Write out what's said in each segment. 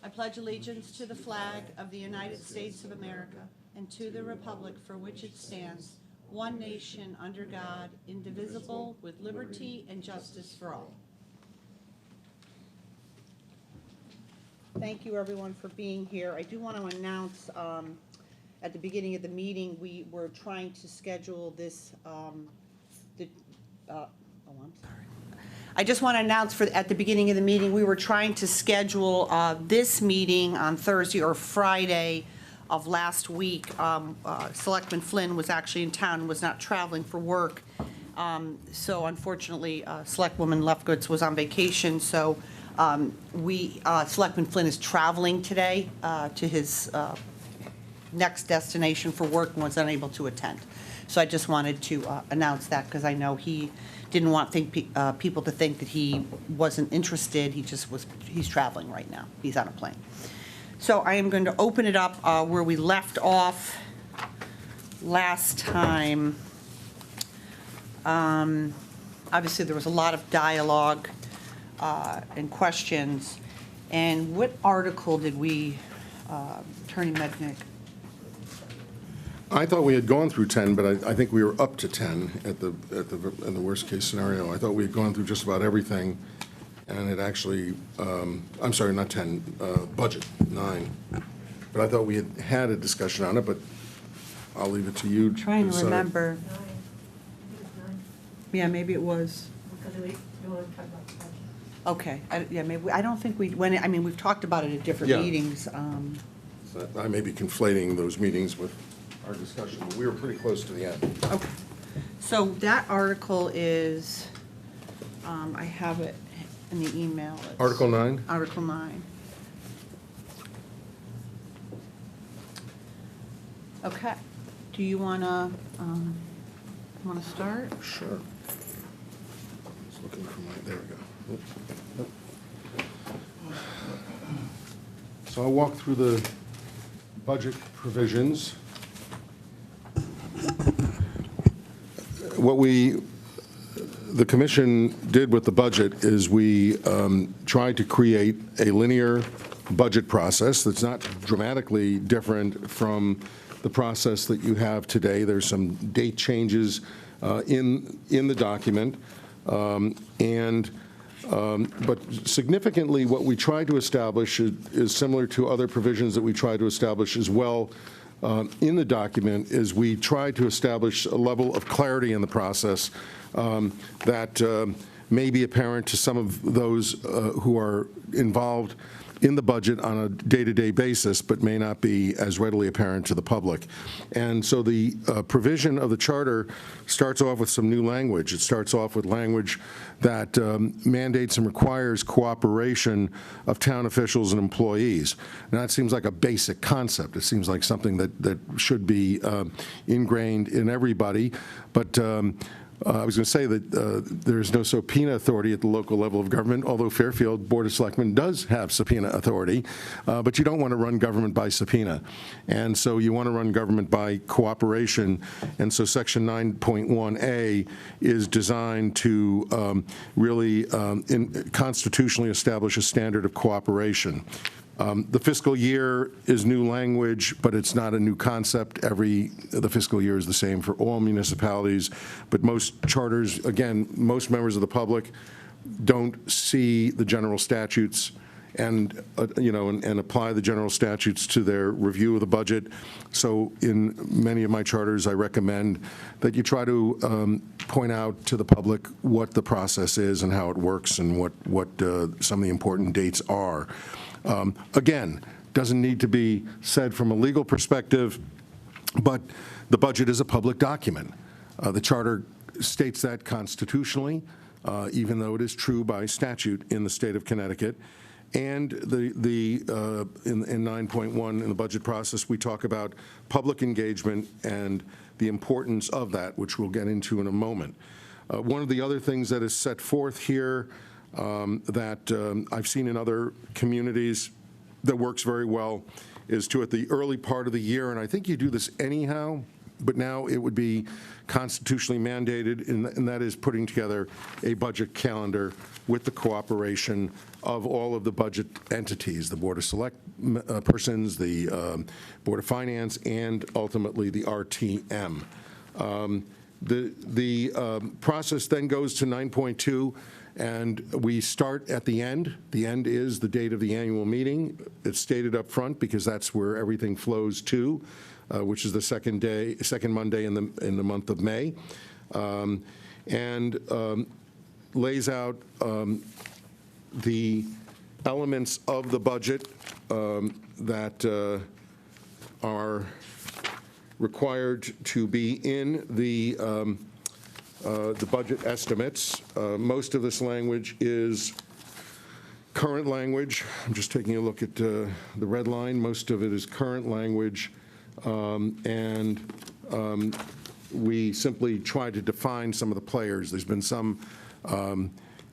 I pledge allegiance to the flag of the United States of America and to the republic for which it stands, one nation under God, indivisible, with liberty and justice for all. Thank you, everyone, for being here. I do want to announce at the beginning of the meeting, we were trying to schedule this, I'm sorry. I just want to announce at the beginning of the meeting, we were trying to schedule this meeting on Thursday or Friday of last week. Selectman Flynn was actually in town, was not traveling for work. So unfortunately, Selectwoman Lefkowitz was on vacation, so Selectman Flynn is traveling today to his next destination for work and was unable to attend. So I just wanted to announce that because I know he didn't want people to think that he wasn't interested. He's traveling right now. He's on a plane. So I am going to open it up where we left off last time. Obviously, there was a lot of dialogue and questions. And what article did we, Attorney Mednick? I thought we had gone through 10, but I think we were up to 10 in the worst case scenario. I thought we had gone through just about everything, and it actually, I'm sorry, not 10, budget, 9. But I thought we had a discussion on it, but I'll leave it to you. Trying to decide. remember. 9. I think it was 9. Yeah, maybe it was. Because we want to talk about the budget. Okay, maybe, I don't think we went, I mean, we've talked about it at different Yeah. meetings. So I may be conflating those meetings with our discussion, but we were pretty close to the end. Okay, so that article is, I have it in the email. It's Article 9? Article 9. Okay, do you want to start? Sure. Just looking for my, there we go. Oop. So I'll walk through the budget provisions. What the commission did with the budget is we tried to create a linear budget process that's not dramatically different from the process that you have today. There's some date changes in the document, but significantly what we tried to establish is similar to other provisions that we tried to establish as well in the document, is we tried to establish a level of clarity in the process that may be apparent to some of those who are involved in the budget on a day-to-day basis, but may not be as readily apparent to the public. And so the provision of the charter starts off with some new language. It starts off with language that mandates and requires cooperation of town officials and employees. Now, that seems like a basic concept. It seems like something that should be ingrained in everybody, but I was going to say that there's no subpoena authority at the local level of government, although Fairfield Board of Selectmen does have subpoena authority, but you don't want to run government by subpoena. And so you want to run government by cooperation. And so Section 9.1A is designed to really constitutionally establish a standard of cooperation. The fiscal year is new language, but it's not a new concept. The fiscal year is the same for all municipalities, but most charters, again, most members of the public don't see the general statutes and apply the general statutes to their review of the budget. So in many of my charters, I recommend that you try to point out to the public what the process is and how it works and what some of the important dates are. Again, doesn't need to be said from a legal perspective, but the budget is a public document. The charter states that constitutionally, even though it is true by statute in the state of Connecticut. And in 9.1 in the budget process, we talk about public engagement and the importance of that, which we'll get into in a moment. One of the other things that is set forth here that I've seen in other communities that works very well is to, at the early part of the year, and I think you do this anyhow, but now it would be constitutionally mandated, and that is putting together a budget calendar with the cooperation of all of the budget entities, the Board of Select persons, the Board of Finance, and ultimately the RTM. The process then goes to 9.2, and we start at the end. The end is the date of the annual meeting. It's stated up front because that's where everything flows to, which is the second Monday in the month of May, and lays out the elements of the budget that are required to be in the budget estimates. Most of this language is current language. I'm just taking a look at the red line. Most of it is current language, and we simply try to define some of the players. There's been some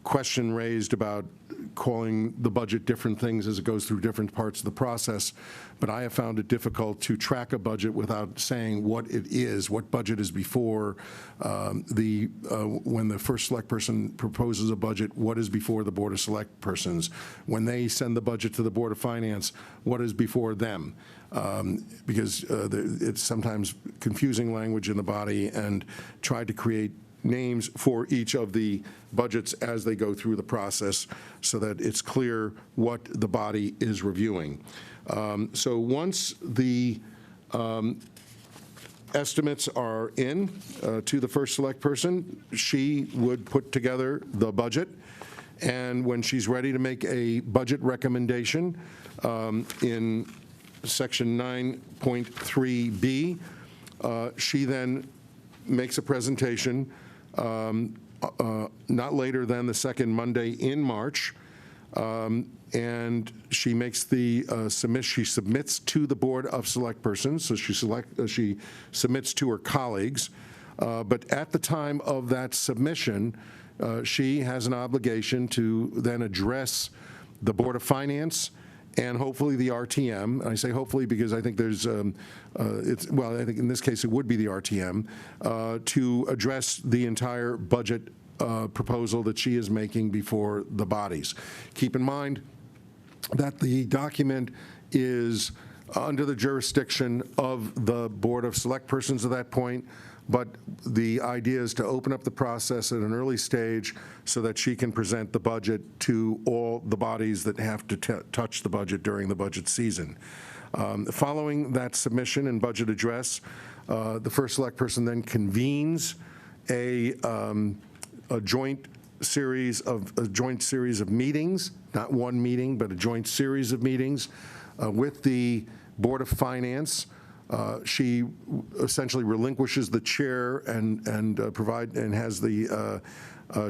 question raised about calling the budget different things as it goes through different parts of the process, but I have found it difficult to track a budget without saying what it is, what budget is before when the first select person proposes a budget, what is before the Board of Select persons. When they send the budget to the Board of Finance, what is before them? Because it's sometimes confusing language in the body, and tried to create names for each of the budgets as they go through the process so that it's clear what the body is reviewing. So once the estimates are in to the first select person, she would put together the budget, and when she's ready to make a budget recommendation in section 9.3B, she then makes a presentation not later than the second Monday in March, and she makes the she submits to the Board of Select Persons, so she submits to her colleagues, but at the time of that submission, she has an obligation to then address the Board of Finance and hopefully the RTM. And I say hopefully because I think there's, I think in this case it would be the RTM, to address the entire budget proposal that she is making before the bodies. Keep in mind that the document is under the jurisdiction of the Board of Select Persons at that point, but the idea is to open up the process at an early stage so that she can present the budget to all the bodies that have to touch the budget during the budget season. Following that submission and budget address, the first select person then convenes a joint series of meetings, not one meeting, but a joint series of meetings with the Board of Finance. She essentially relinquishes the chair and has the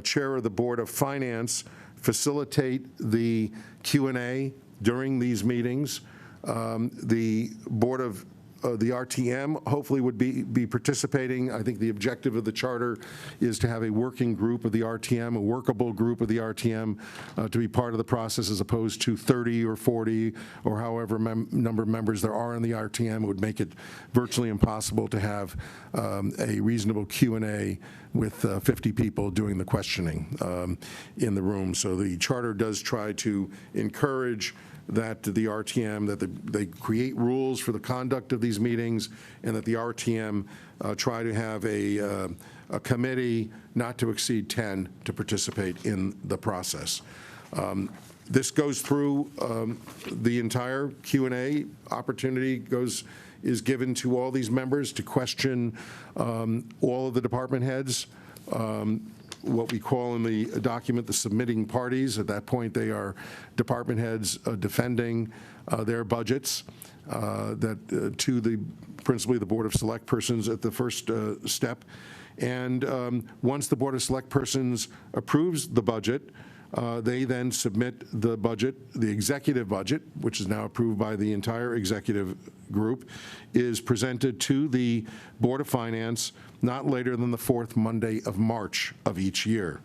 chair of the Board of Finance facilitate the Q&A during these meetings. The Board of the RTM hopefully would be participating. I think the objective of the charter is to have a working group of the RTM, a workable group of the RTM to be part of the process, as opposed to 30 or 40 or however number of members there are in the RTM. It would make it virtually impossible to have a reasonable Q&A with 50 people doing the questioning in the room. So the charter does try to encourage that the RTM, that they create rules for the conduct of these meetings, and that the RTM try to have a committee not to exceed 10 to participate in the process. This goes through the entire Q&A opportunity is given to all these members to question all of the department heads, what we call in the document the submitting parties. At that point, they are department heads defending their budgets to principally the Board of Select Persons at the first step. And once the Board of Select Persons approves the budget, they then submit the budget, the executive budget, which is now approved by the entire executive group, is presented to the Board of Finance not later than the fourth Monday of March of each year.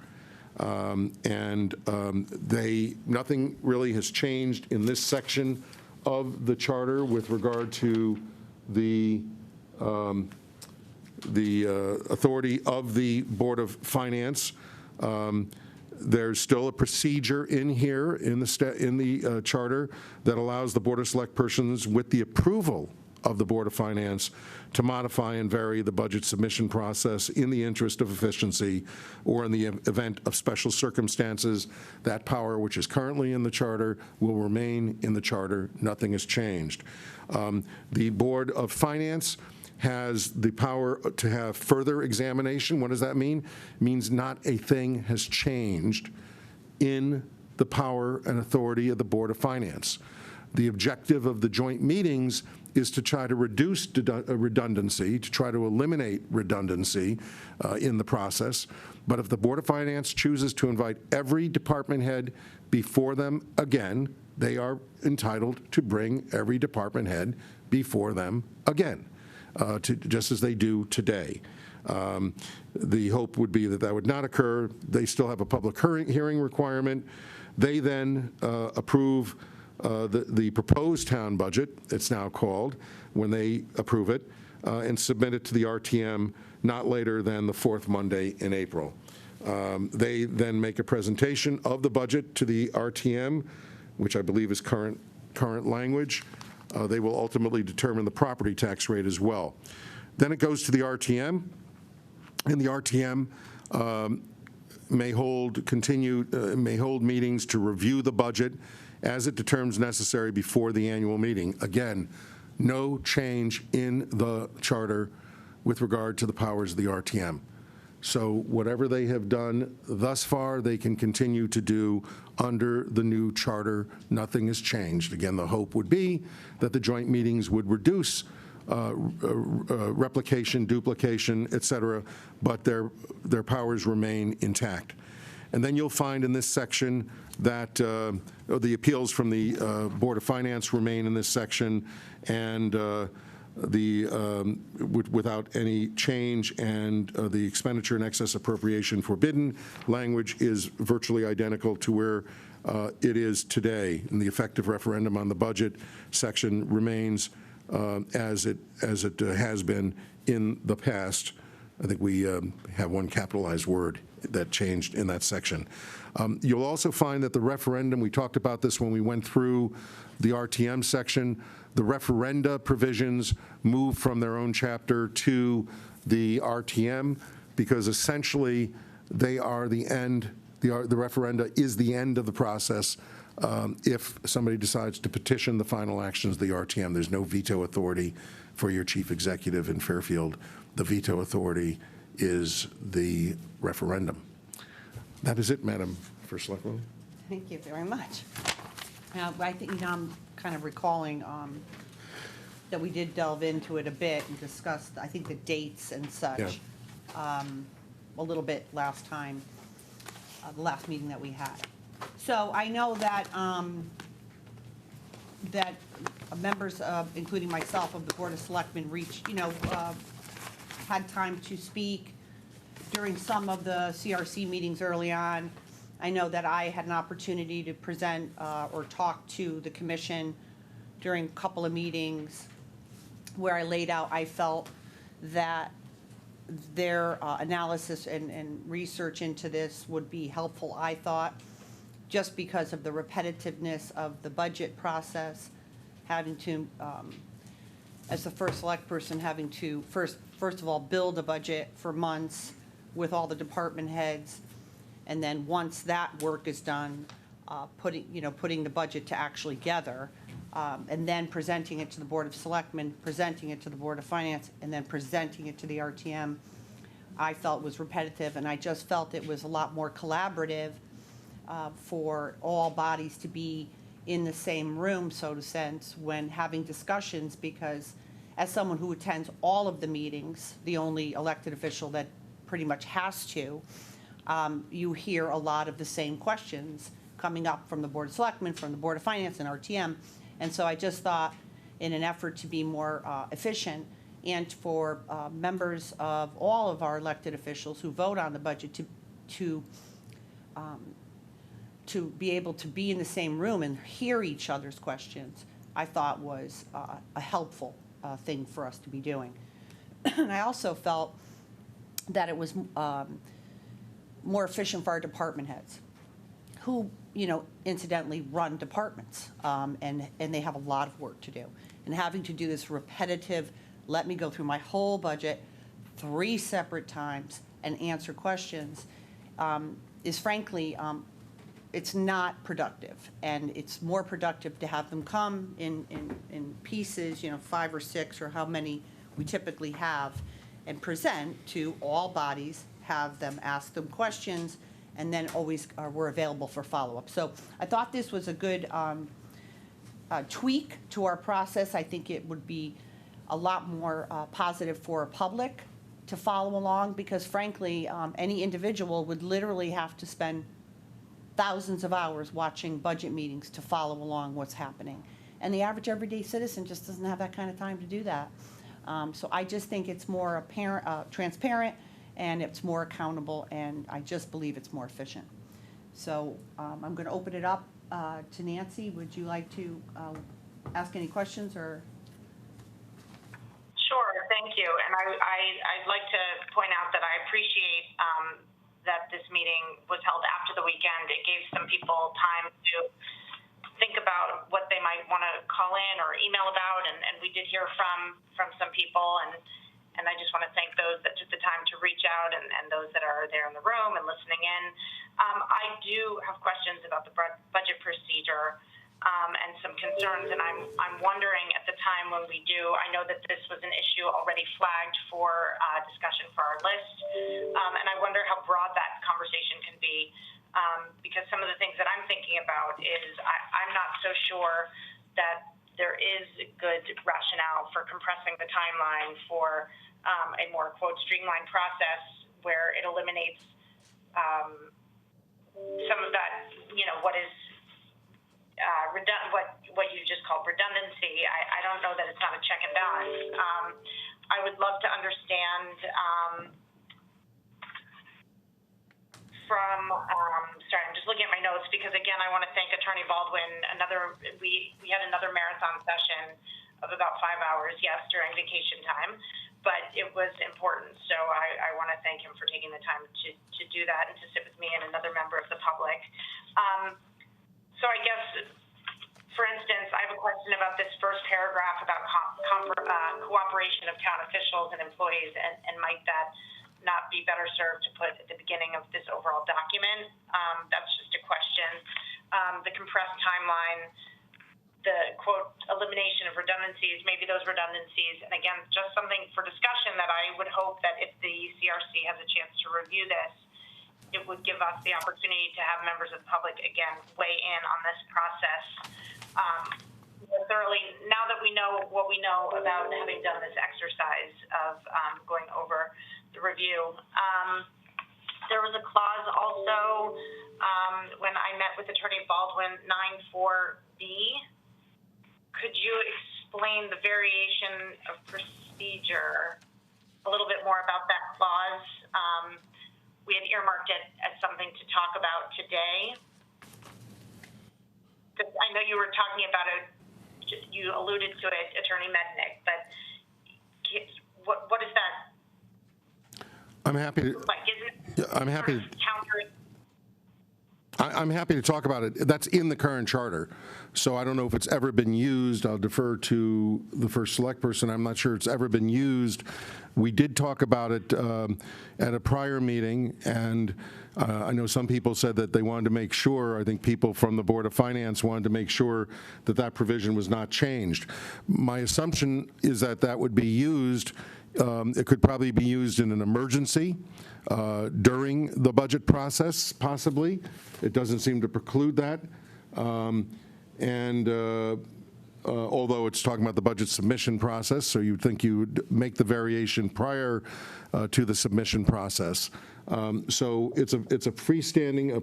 Nothing really has changed in this section of the charter with regard to the authority of the Board of Finance. There's still a procedure in here in the charter that allows the Board of Select Persons, with the approval of the Board of Finance, to modify and vary the budget submission process in the interest of efficiency or in the event of special circumstances. That power, which is currently in the charter, will remain in the charter. Nothing has changed. The Board of Finance has the power to have further examination. What does that mean? It means not a thing has changed in the power and authority of the Board of Finance. The objective of the joint meetings is to try to reduce redundancy, to try to eliminate redundancy in the process. But if the Board of Finance chooses to invite every department head before them again, they are entitled to bring every department head before them again. Just as they do today. The hope would be that that would not occur. They still have a public hearing requirement. They then approve the proposed town budget, it's now called, when they approve it, and submit it to the RTM not later than the fourth Monday in April. They then make a presentation of the budget to the RTM, which I believe is current language. They will ultimately determine the property tax rate as well. Then it goes to the RTM, and the RTM may hold meetings to review the budget as it determines necessary before the annual meeting. Again, no change in the charter with regard to the powers of the RTM. So whatever they have done thus far, they can continue to do under the new charter. Nothing has changed. Again, the hope would be that the joint meetings would reduce replication, duplication, et cetera, but their powers remain intact. And then you'll find in this section that the appeals from the Board of Finance remain in this section, and without any change, and the expenditure and excess appropriation forbidden language is virtually identical to where it is today. And the effective referendum on the budget section remains as it has been in the past. I think we have one capitalized word that changed in that section. You'll also find that the referendum, we talked about this when we went through the RTM section, the referenda provisions move from their own chapter to the RTM because essentially they are the end, the referenda is the end of the process. If somebody decides to petition the final actions of the RTM, there's no veto authority for your chief executive in Fairfield. The veto authority is the referendum. That is it, Madam First Selectwoman. Thank you very much. I think, I'm kind of recalling that we did delve into it a bit and discussed, I think, the dates and such a little bit last time, the last meeting that we had. So I know that that members, including myself, of the Board of Selectmen reached, had time to speak during some of the CRC meetings early on. I know that I had an opportunity to present or talk to the commission during a couple of meetings where I laid out, I felt that their analysis and research into this would be helpful, I thought, just because of the repetitiveness of the budget process, having to, as the first select person, having to first of all build a budget for months with all the department heads, and then once that work is done, putting the budget to actually together, and then presenting it to the Board of Selectmen, presenting it to the Board of Finance, and then presenting it to the RTM, I felt was repetitive, and I just felt it was a lot more collaborative for all bodies to be in the same room, so to sense, when having discussions, because as someone who attends all of the meetings, the only elected official that pretty much has to, you hear a lot of the same questions coming up from the Board of Selectmen, from the Board of Finance and RTM. And so I just thought, in an effort to be more efficient and for members of all of our elected officials who vote on the budget to be able to be in the same room and hear each other's questions, I thought was a helpful thing for us to be doing. And I also felt that it was more efficient for our department heads, who, incidentally run departments, and they have a lot of work to do. And having to do this repetitive, let me go through my whole budget 3 separate times and answer questions, is frankly, it's not productive. And it's more productive to have them come in pieces, 5 or 6 or how many we typically have, and present to all bodies, have them ask them questions, and then always we're available for follow-up. So I thought this was a good tweak to our process. I think it would be a lot more positive for a public to follow along, because frankly, any individual would literally have to spend thousands of hours watching budget meetings to follow along what's happening. And the average everyday citizen just doesn't have that kind of time to do that. So I just think it's more apparent, transparent, and it's more accountable, and I just believe it's more efficient. So I'm going to open it up to Nancy. Would you like to ask any questions or? Sure, thank you. And I'd like to point out that I appreciate that this meeting was held after the weekend. It gave some people time to think about what they might want to call in or email about, and we did hear from some people, and I just want to thank those that took the time to reach out and those that are there in the room and listening in. I do have questions about the budget procedure and some concerns, and I'm wondering at the time when we do, I know that this was an issue already flagged for discussion for our list, and I wonder how broad that conversation can be, because some of the things that I'm thinking about is I'm not so sure that there is good rationale for compressing the timeline for a more, quote, streamlined process where it eliminates some of that, what is what you just called redundancy. I don't know that it's not a check and balance. I would love to understand sorry, I'm just looking at my notes because again, I want to thank Attorney Baldwin. We had another marathon session of about 5 hours, yes, during vacation time, but it was important. So I want to thank him for taking the time to do that and to sit with me and another member of the public. So I guess, for instance, I have a question about this first paragraph about cooperation of town officials and employees, and might that not be better served to put at the beginning of this overall document? That's just a question. The compressed timeline, the, quote, elimination of redundancies, maybe those redundancies, and again, just something for discussion that I would hope that if the CRC has a chance to review this, it would give us the opportunity to have members of the public, again, weigh in on this process more thoroughly, now that we know what we know about having done this exercise of going over the review. There was a clause also when I met with Attorney Baldwin, 9.4b. Could you explain the variation of procedure a little bit more about that clause? We had earmarked it as something to talk about today. I know you were talking about it, you alluded to it, Attorney Mednick, but what is that? I'm happy to. Like, isn't it I'm happy sort of counter? I'm happy to talk about it. That's in the current charter. So I don't know if it's ever been used. I'll defer to the first select person. I'm not sure it's ever been used. We did talk about it at a prior meeting, and I know some people said that they wanted to make sure, I think people from the Board of Finance wanted to make sure that that provision was not changed. My assumption is that that would be used, it could probably be used in an emergency during the budget process, possibly. It doesn't seem to preclude that. Although it's talking about the budget submission process, so you'd think you would make the variation prior to the submission process. So it's a freestanding,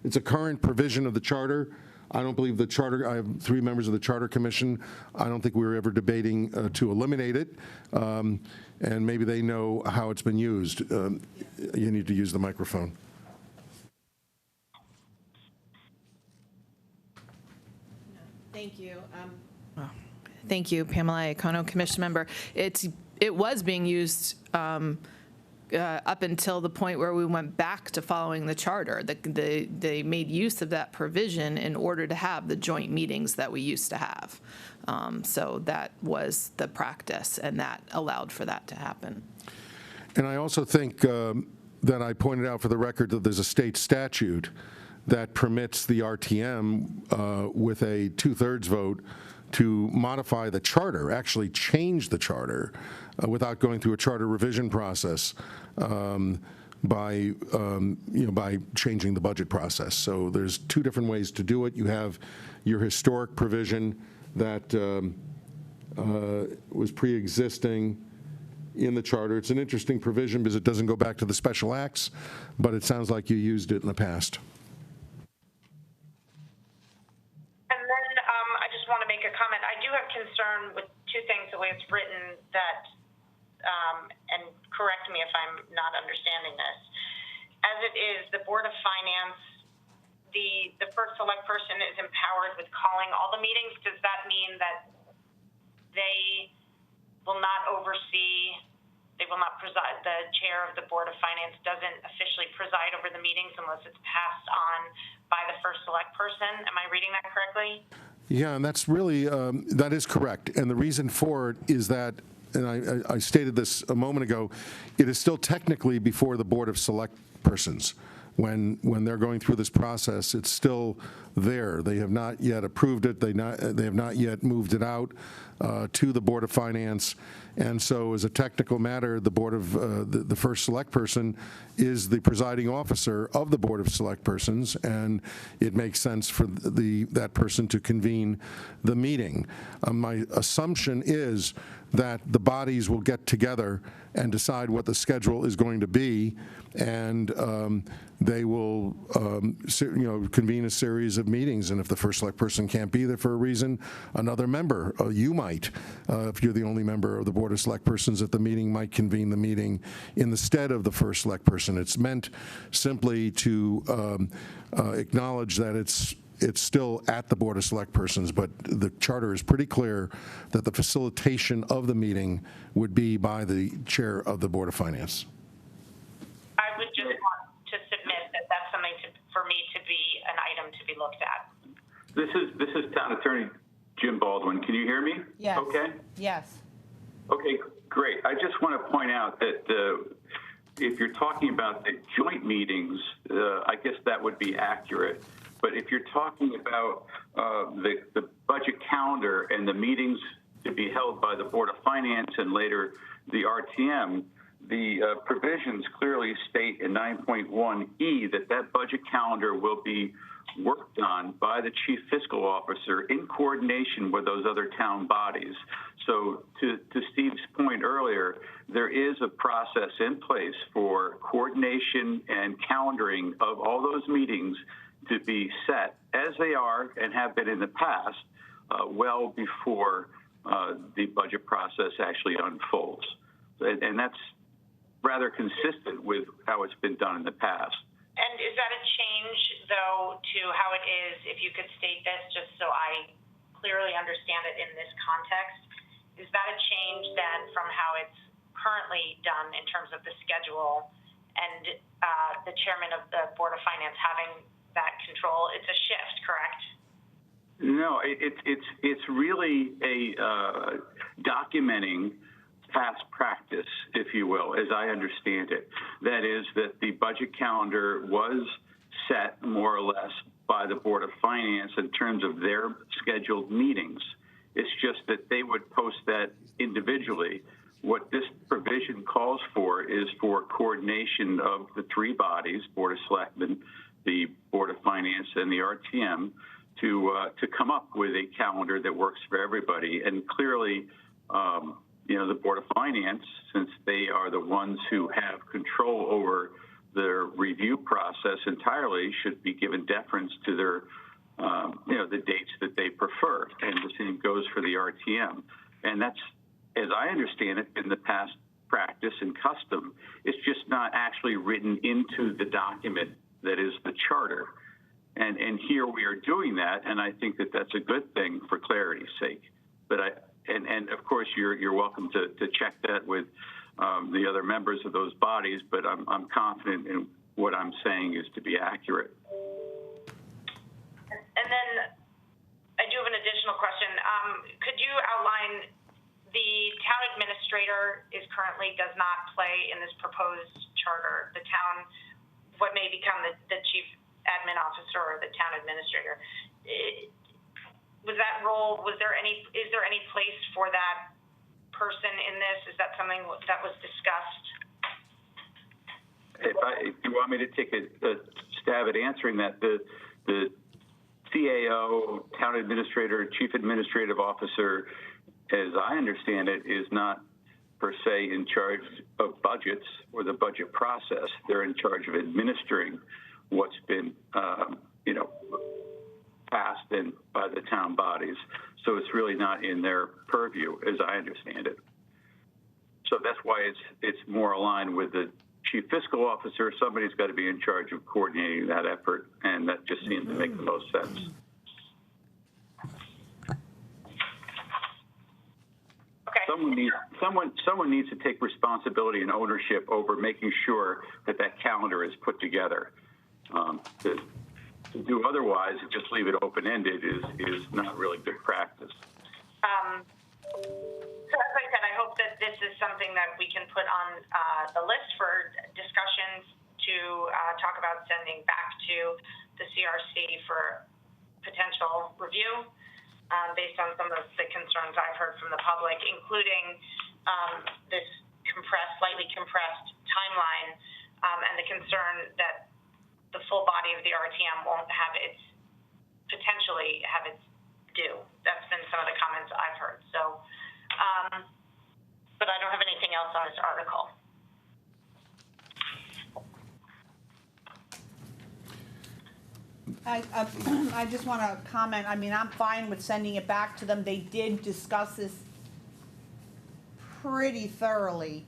it's a current provision of the charter. I don't believe the charter, I have 3 members of the Charter Commission. I don't think we were ever debating to eliminate it. And maybe they know how it's been used. You need to use the microphone. Thank you. Thank you, Pamela Iacono, Commission member. It's it was being used up until the point where we went back to following the charter. They made use of that provision in order to have the joint meetings that we used to have. So that was the practice, and that allowed for that to happen. And I also think that I pointed out for the record that there's a state statute that permits the RTM with a 2/3 vote to modify the charter, actually change the charter without going through a charter revision process by changing the budget process. So there's two different ways to do it. You have your historic provision that was pre-existing in the charter. It's an interesting provision because it doesn't go back to the special acts, but it sounds like you used it in the past. And then I just want to make a comment. I do have concern with two things, the way it's written, that, and correct me if I'm not understanding this. As it is, the Board of Finance, the first select person is empowered with calling all the meetings. Does that mean that they will not oversee, they will not preside, the chair of the Board of Finance doesn't officially preside over the meetings unless it's passed on by the first select person? Am I reading that correctly? Yeah, and that's really, that is correct. And the reason for it is that, and I stated this a moment ago, it is still technically before the Board of Select Persons. When they're going through this process, it's still there. They have not yet approved it. They have not yet moved it out to the Board of Finance. And so as a technical matter, the Board of the first select person is the presiding officer of the Board of Select Persons, and it makes sense for that person to convene the meeting. My assumption is that the bodies will get together and decide what the schedule is going to be, and they will convene a series of meetings. And if the first select person can't be there for a reason, another member, you might, if you're the only member of the Board of Select Persons at the meeting, might convene the meeting in the stead of the first select person. It's meant simply to acknowledge that it's still at the Board of Select Persons, but the charter is pretty clear that the facilitation of the meeting would be by the chair of the Board of Finance. I would just want to submit that that's something for me to be an item to be looked at. This is Town Attorney Jim Baldwin. Can you hear me? Yes. Okay. Yes. Okay, great. I just want to point out that if you're talking about the joint meetings, I guess that would be accurate. But if you're talking about the budget calendar and the meetings to be held by the Board of Finance and later the RTM, the provisions clearly state in 9.1E that budget calendar will be worked on by the Chief Fiscal Officer in coordination with those other town bodies. So to Steve's point earlier, there is a process in place for coordination and calendaring of all those meetings to be set as they are and have been in the past, well before the budget process actually unfolds. And that's rather consistent with how it's been done in the past. And is that a change, though, to how it is, if you could state this just so I clearly understand it in this context, is that a change then from how it's currently done in terms of the schedule and the chairman of the Board of Finance having that control? It's a shift, correct? No, it's really a documenting past practice, if you will, as I understand it. That is that the budget calendar was set more or less by the Board of Finance in terms of their scheduled meetings. It's just that they would post that individually. What this provision calls for is for coordination of the three bodies, Board of Selectmen, the Board of Finance, and the RTM, to come up with a calendar that works for everybody. And clearly, the Board of Finance, since they are the ones who have control over their review process entirely, should be given deference to their, the dates that they prefer. And the same goes for the RTM. And that's, as I understand it, in the past practice and custom. It's just not actually written into the document that is the charter. And here we are doing that, and I think that that's a good thing for clarity's sake. But and of course, you're welcome to check that with the other members of those bodies, but I'm confident in what I'm saying is to be accurate. And then I do have an additional question. Could you outline, the town administrator does not play in this proposed charter. The town, what may become the chief admin officer or the town administrator. Was that role, is there any place for that person in this? Is that something that was discussed? If you want me to take a stab at answering that, the CAO, town administrator, chief administrative officer, as I understand it, is not per se in charge of budgets or the budget process. They're in charge of administering what's been, passed by the town bodies. So it's really not in their purview, as I understand it. So that's why it's more aligned with the chief fiscal officer. Somebody's got to be in charge of coordinating that effort, and that just seems to make the most sense. Someone needs to take responsibility and ownership over making sure that calendar is put together. To do otherwise, just leave it open-ended is not really good practice. So as I said, I hope that this is something that we can put on the list for discussions to talk about sending back to the CRC for potential review. Based on some of the concerns I've heard from the public, including this slightly compressed timeline, and the concern that the full body of the RTM won't potentially have its due. That's been some of the comments I've heard. So, but I don't have anything else on this article. I just want to comment, I mean, I'm fine with sending it back to them. They did discuss this pretty thoroughly,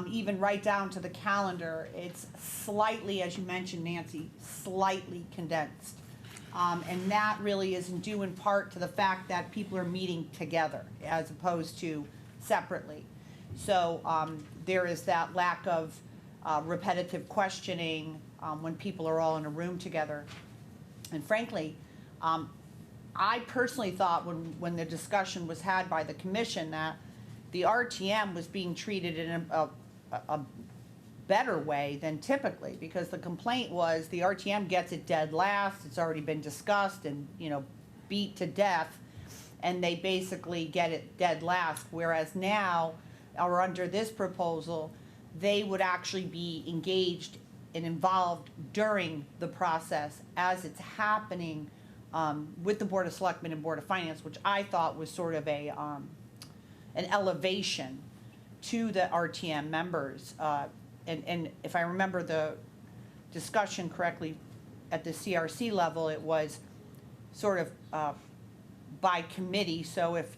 even right down to the calendar. It's slightly, as you mentioned, Nancy, slightly condensed. And that really isn't due in part to the fact that people are meeting together as opposed to separately. So there is that lack of repetitive questioning when people are all in a room together. And frankly, I personally thought when the discussion was had by the commission that the RTM was being treated in a better way than typically, because the complaint was the RTM gets it dead last, it's already been discussed and, beat to death, and they basically get it dead last, whereas now, or under this proposal, they would actually be engaged and involved during the process as it's happening with the Board of Selectmen and Board of Finance, which I thought was sort of an elevation to the RTM members. And if I remember the discussion correctly, at the CRC level, it was sort of by committee. So if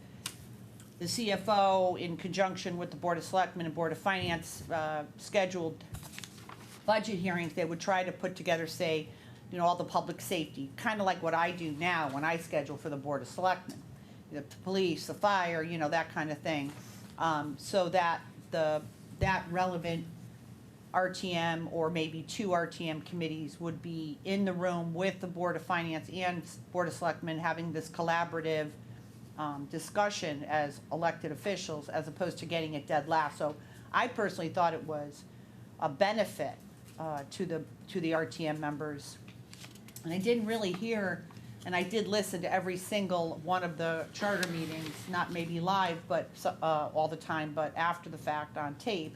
the CFO, in conjunction with the Board of Selectmen and Board of Finance, scheduled budget hearings, they would try to put together, say, all the public safety, kind of like what I do now when I schedule for the Board of Selectmen, the police, the fire, that kind of thing, so that that relevant RTM or maybe two RTM committees would be in the room with the Board of Finance and Board of Selectmen, having this collaborative discussion as elected officials, as opposed to getting it dead last. So I personally thought it was a benefit to the RTM members. And I didn't really hear, and I did listen to every single one of the charter meetings, not maybe live, but all the time, but after the fact on tape.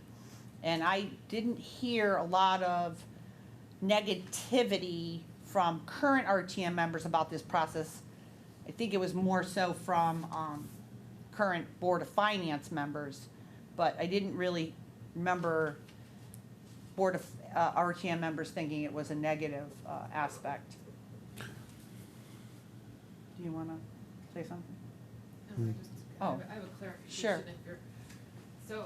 And I didn't hear a lot of negativity from current RTM members about this process. I think it was more so from current Board of Finance members, but I didn't really remember Board of RTM members thinking it was a negative aspect. Do you want to say something? No, I Oh. have a clarification. Sure. So,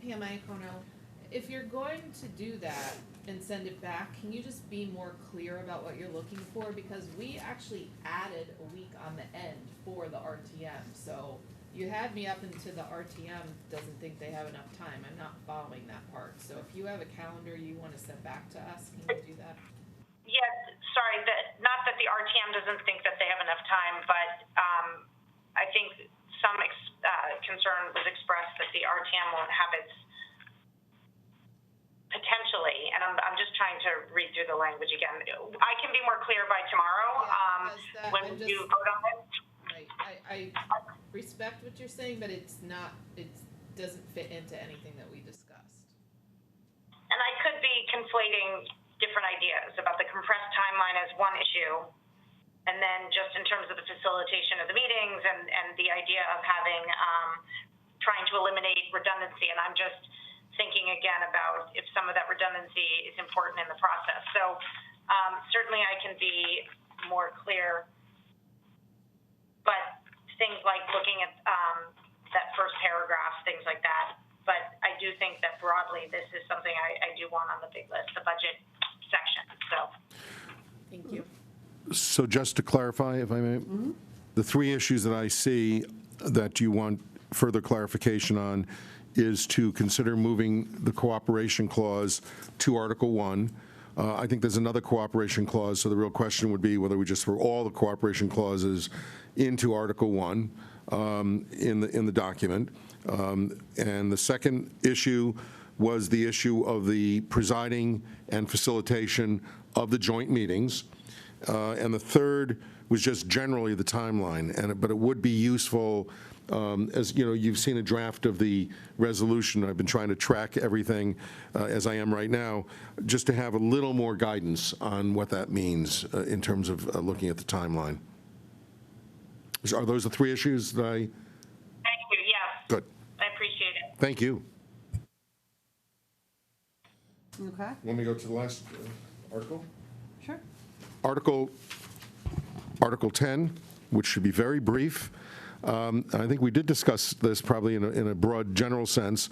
PMI Kono, if you're going to do that and send it back, can you just be more clear about what you're looking for? Because we actually added a week on the end for the RTM, so you had me up into the RTM doesn't think they have enough time. I'm not following that part. So if you have a calendar you want to send back to us, can you do that? Yes, sorry, not that the RTM doesn't think that they have enough time, but I think some concern was expressed that the RTM won't have its, potentially, and I'm just trying to read through the language again. I can be more clear by tomorrow when you vote on it. I respect what you're saying, but it doesn't fit into anything that we discussed. And I could be conflating different ideas about the compressed timeline as one issue, and then just in terms of the facilitation of the meetings and the idea of having, trying to eliminate redundancy. And I'm just thinking again about if some of that redundancy is important in the process. So certainly I can be more clear, but things like looking at that first paragraph, things like that. But I do think that broadly, this is something I do want on the big list, the budget section. So, Thank you. So just to clarify, if I may, the three issues that I see that you want further clarification on is to consider moving the cooperation clause to Article 1. I think there's another cooperation clause, so the real question would be whether we just throw all the cooperation clauses into Article 1 in the document. And the second issue was the issue of the presiding and facilitation of the joint meetings. And the third was just generally the timeline. But it would be useful, as you know, you've seen a draft of the resolution. I've been trying to track everything as I am right now, just to have a little more guidance on what that means in terms of looking at the timeline. Are those the three issues that I? thank you. Yes. Good. I appreciate it. Thank you. Okay, Let me go to the last article. sure. Article 10, which should be very brief. I think we did discuss this probably in a broad general sense.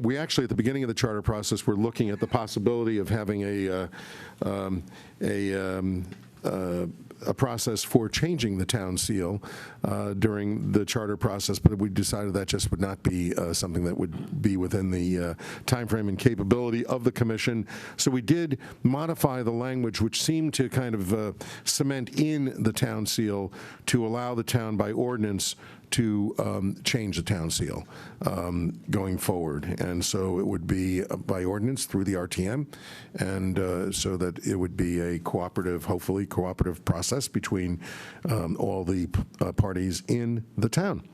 We actually, at the beginning of the charter process, were looking at the possibility of having a process for changing the town seal during the charter process, but we decided that just would not be something that would be within the timeframe and capability of the commission. So we did modify the language, which seemed to kind of cement in the town seal to allow the town by ordinance to change the town seal going forward. And so it would be by ordinance through the RTM, and so that it would be a cooperative, hopefully cooperative process between all the parties in the town.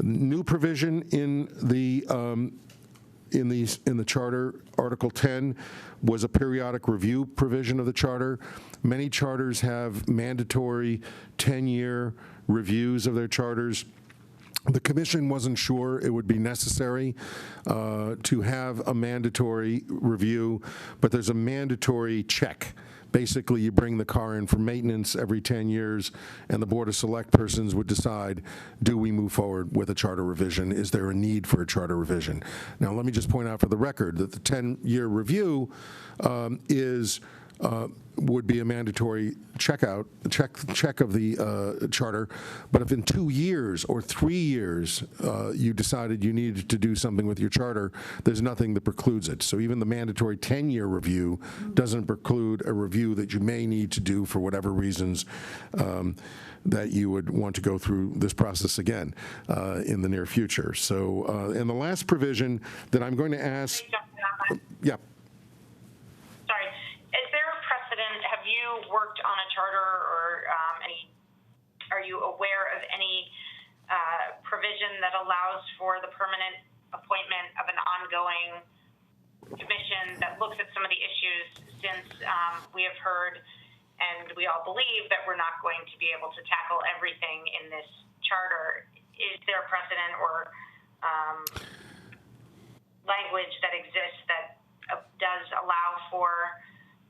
New provision in the charter, Article 10, was a periodic review provision of the charter. Many charters have mandatory 10-year reviews of their charters. The commission wasn't sure it would be necessary to have a mandatory review, but there's a mandatory check. Basically, you bring the car in for maintenance every 10 years, and the Board of Select persons would decide, do we move forward with a charter revision? Is there a need for a charter revision? Now, let me just point out for the record that the 10-year review would be a mandatory check of the charter, but if in 2 years or 3 years you decided you needed to do something with your charter, there's nothing that precludes it. So even the mandatory 10-year review doesn't preclude a review that you may need to do for whatever reasons that you would want to go through this process again in the near future. So, and the last provision that I'm going to ask, yeah. Sorry. Is there a precedent? Have you worked on a charter or are you aware of any provision that allows for the permanent appointment of an ongoing commission that looks at some of the issues, since we have heard and we all believe that we're not going to be able to tackle everything in this charter? Is there a precedent or language that exists that does allow for,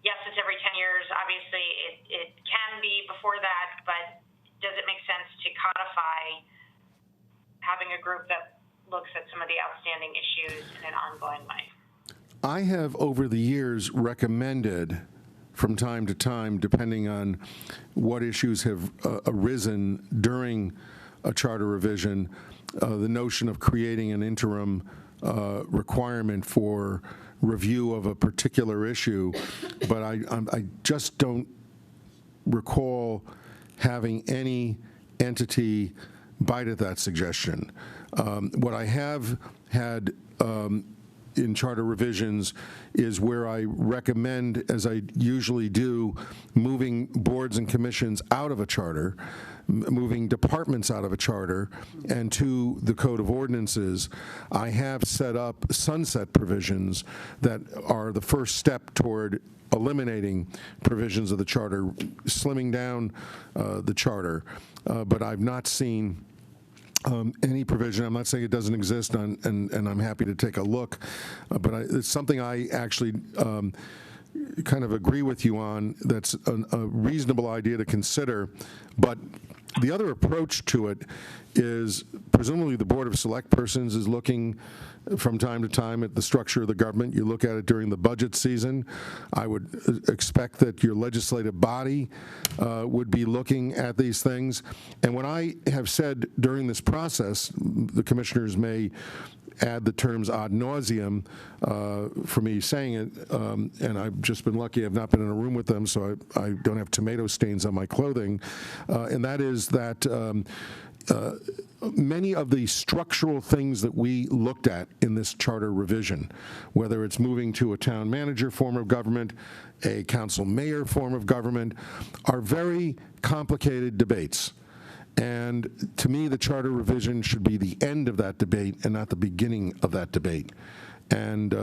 yes, it's every 10 years, obviously it can be before that, but does it make sense to codify having a group that looks at some of the outstanding issues in an ongoing way? I have, over the years, recommended from time to time, depending on what issues have arisen during a charter revision, the notion of creating an interim requirement for review of a particular issue, but I just don't recall having any entity bite at that suggestion. What I have had in charter revisions is where I recommend, as I usually do, moving boards and commissions out of a charter, moving departments out of a charter, and to the Code of Ordinances. I have set up sunset provisions that are the first step toward eliminating provisions of the charter, slimming down the charter, but I've not seen any provision. I'm not saying it doesn't exist, and I'm happy to take a look, but it's something I actually kind of agree with you on. That's a reasonable idea to consider, but the other approach to it is presumably the Board of Select Persons is looking from time to time at the structure of the government. You look at it during the budget season. I would expect that your legislative body would be looking at these things. And what I have said during this process, the commissioners may add the terms ad nauseum for me saying it, and I've just been lucky I've not been in a room with them, so I don't have tomato stains on my clothing, and that is that many of the structural things that we looked at in this charter revision, whether it's moving to a town manager form of government, a council mayor form of government, are very complicated debates. And to me, the charter revision should be the end of that debate and not the beginning of that debate. And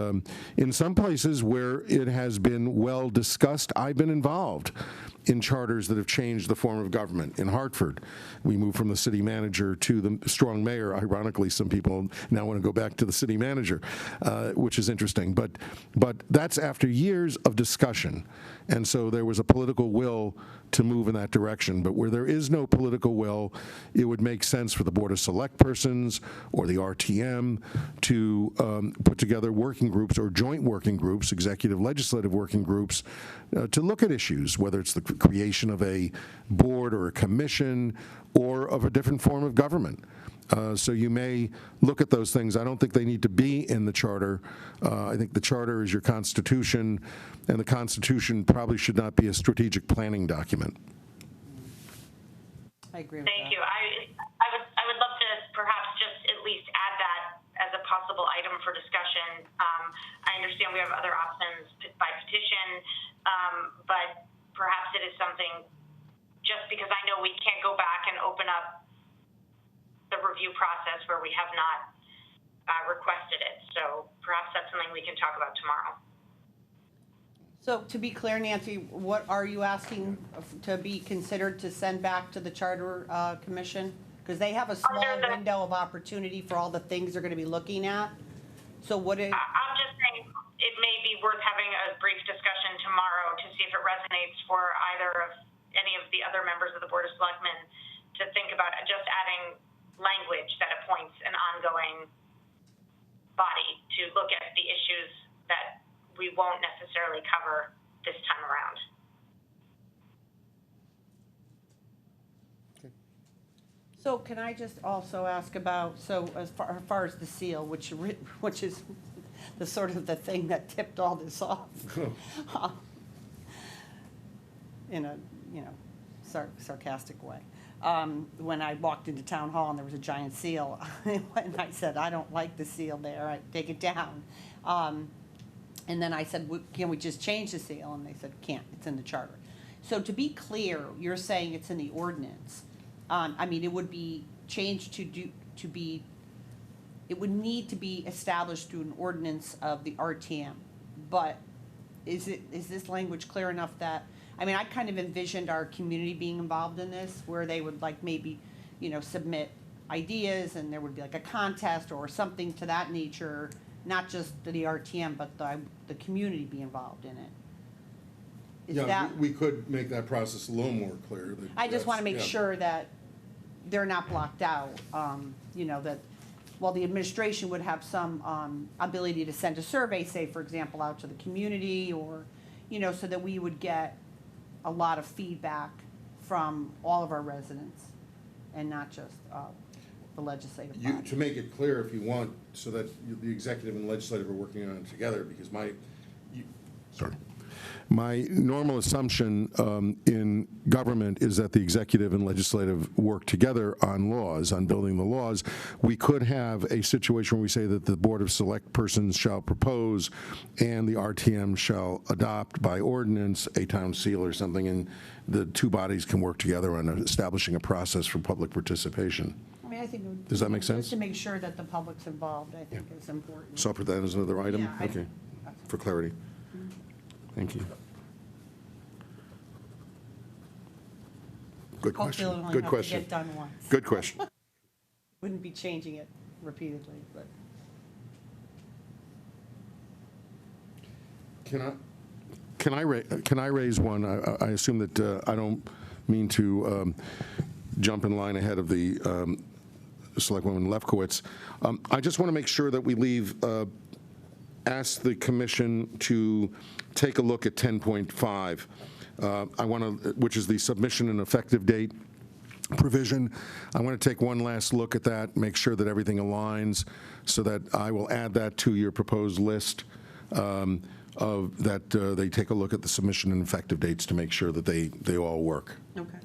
in some places where it has been well discussed, I've been involved in charters that have changed the form of government. In Hartford, we moved from the city manager to the strong mayor. Ironically, some people now want to go back to the city manager, which is interesting. But that's after years of discussion. And so there was a political will to move in that direction. But where there is no political will, it would make sense for the Board of Select Persons or the RTM to put together working groups or joint working groups, executive legislative working groups, to look at issues, whether it's the creation of a board or a commission or of a different form of government. So you may look at those things. I don't think they need to be in the charter. I think the charter is your constitution, and the Constitution probably should not be a strategic planning document. I agree with Thank that. you. I would love to perhaps just at least add that as a possible item for discussion. I understand we have other options by petition, but perhaps it is something, just because I know we can't go back and open up the review process where we have not requested it. So perhaps that's something we can talk about tomorrow. So to be clear, Nancy, what are you asking to be considered to send back to the Charter Commission? Because they have a small window of opportunity for all the things they're going to be looking at. So what is... I'm just saying it may be worth having a brief discussion tomorrow to see if it resonates for either of any of the other members of the Board of Selectmen to think about just adding language that appoints an ongoing body to look at the issues that we won't necessarily cover this time around. So can I just also ask about, so as far as the seal, which is the sort of the thing that tipped all this off, in a, sarcastic way. When I walked into town hall and there was a giant seal, and I said, I don't like the seal there, I take it down. And then I said, can we just change the seal? And they said, can't, it's in the charter. So to be clear, you're saying it's in the ordinance. I mean, it would be changed it would need to be established through an ordinance of the RTM. But is this language clear enough that, I mean, I kind of envisioned our community being involved in this, where they would like maybe, submit ideas and there would be like a contest or something to that nature, not just the RTM, but the community be involved in it. Is that, we could make that process a little more clear. I just want to make sure that they're not blocked out, that while the administration would have some ability to send a survey, say, for example, out to the community, or, so that we would get a lot of feedback from all of our residents and not just the legislative body. To make it clear, if you want, so that the executive and legislative are working on it together, because my normal assumption in government is that the executive and legislative work together on laws, on building the laws. We could have a situation where we say that the Board of Select Persons shall propose and the RTM shall adopt by ordinance a town seal or something, and the two bodies can work together on establishing a process for public participation. I mean, I think. Does that make sense? Just to make sure that the public's involved, I think is important. So I'll put that as another item? Yeah, Okay, for clarity. Thank you. Good question. Hopefully it'll Good only question. get done once. Good question. Wouldn't be changing it repeatedly, but. Can I raise one? I assume that I don't mean to jump in line ahead of the Selectwoman Lefkowitz. I just want to make sure that we ask the commission to take a look at 10.5. Which is the submission and effective date provision. I want to take one last look at that, make sure that everything aligns, so that I will add that to your proposed list they take a look at the submission and effective dates to make sure that they all work.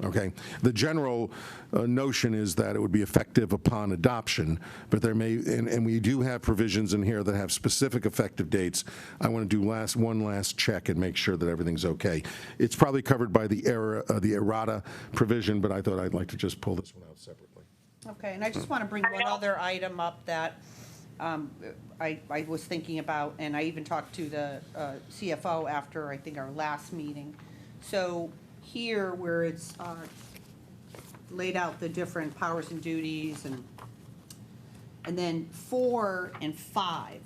Okay. The general notion is that it would be effective upon adoption, but there may, and we do have provisions in here that have specific effective dates. I want to do one last check and make sure that everything's okay. It's probably covered by the errata provision, but I thought I'd like to just pull this one out separately. Okay, and I just want to bring one other item up that I was thinking about, and I even talked to the CFO after, I think, our last meeting. So here, where it's laid out the different powers and duties, and then 4 and 5.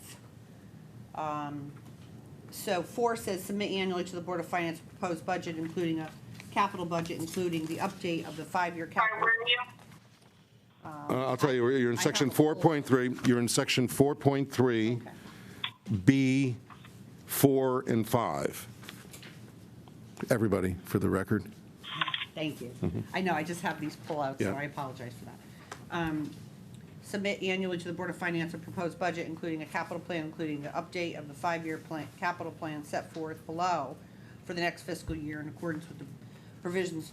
So 4 says submit annually to the Board of Finance a proposed budget, including a capital budget, including the update of the 5-year capital. Where are you? I'll tell you, you're in I section have a full- 4.3. You're in section 4.3, Okay. B, 4, and 5. Everybody, for the record. Thank you. I know, I just have these pull-outs, so Yeah. I apologize for that. Submit annually to the Board of Finance a proposed budget, including a capital plan, including the update of the 5-year plan, capital plan set forth below for the next fiscal year in accordance with the provisions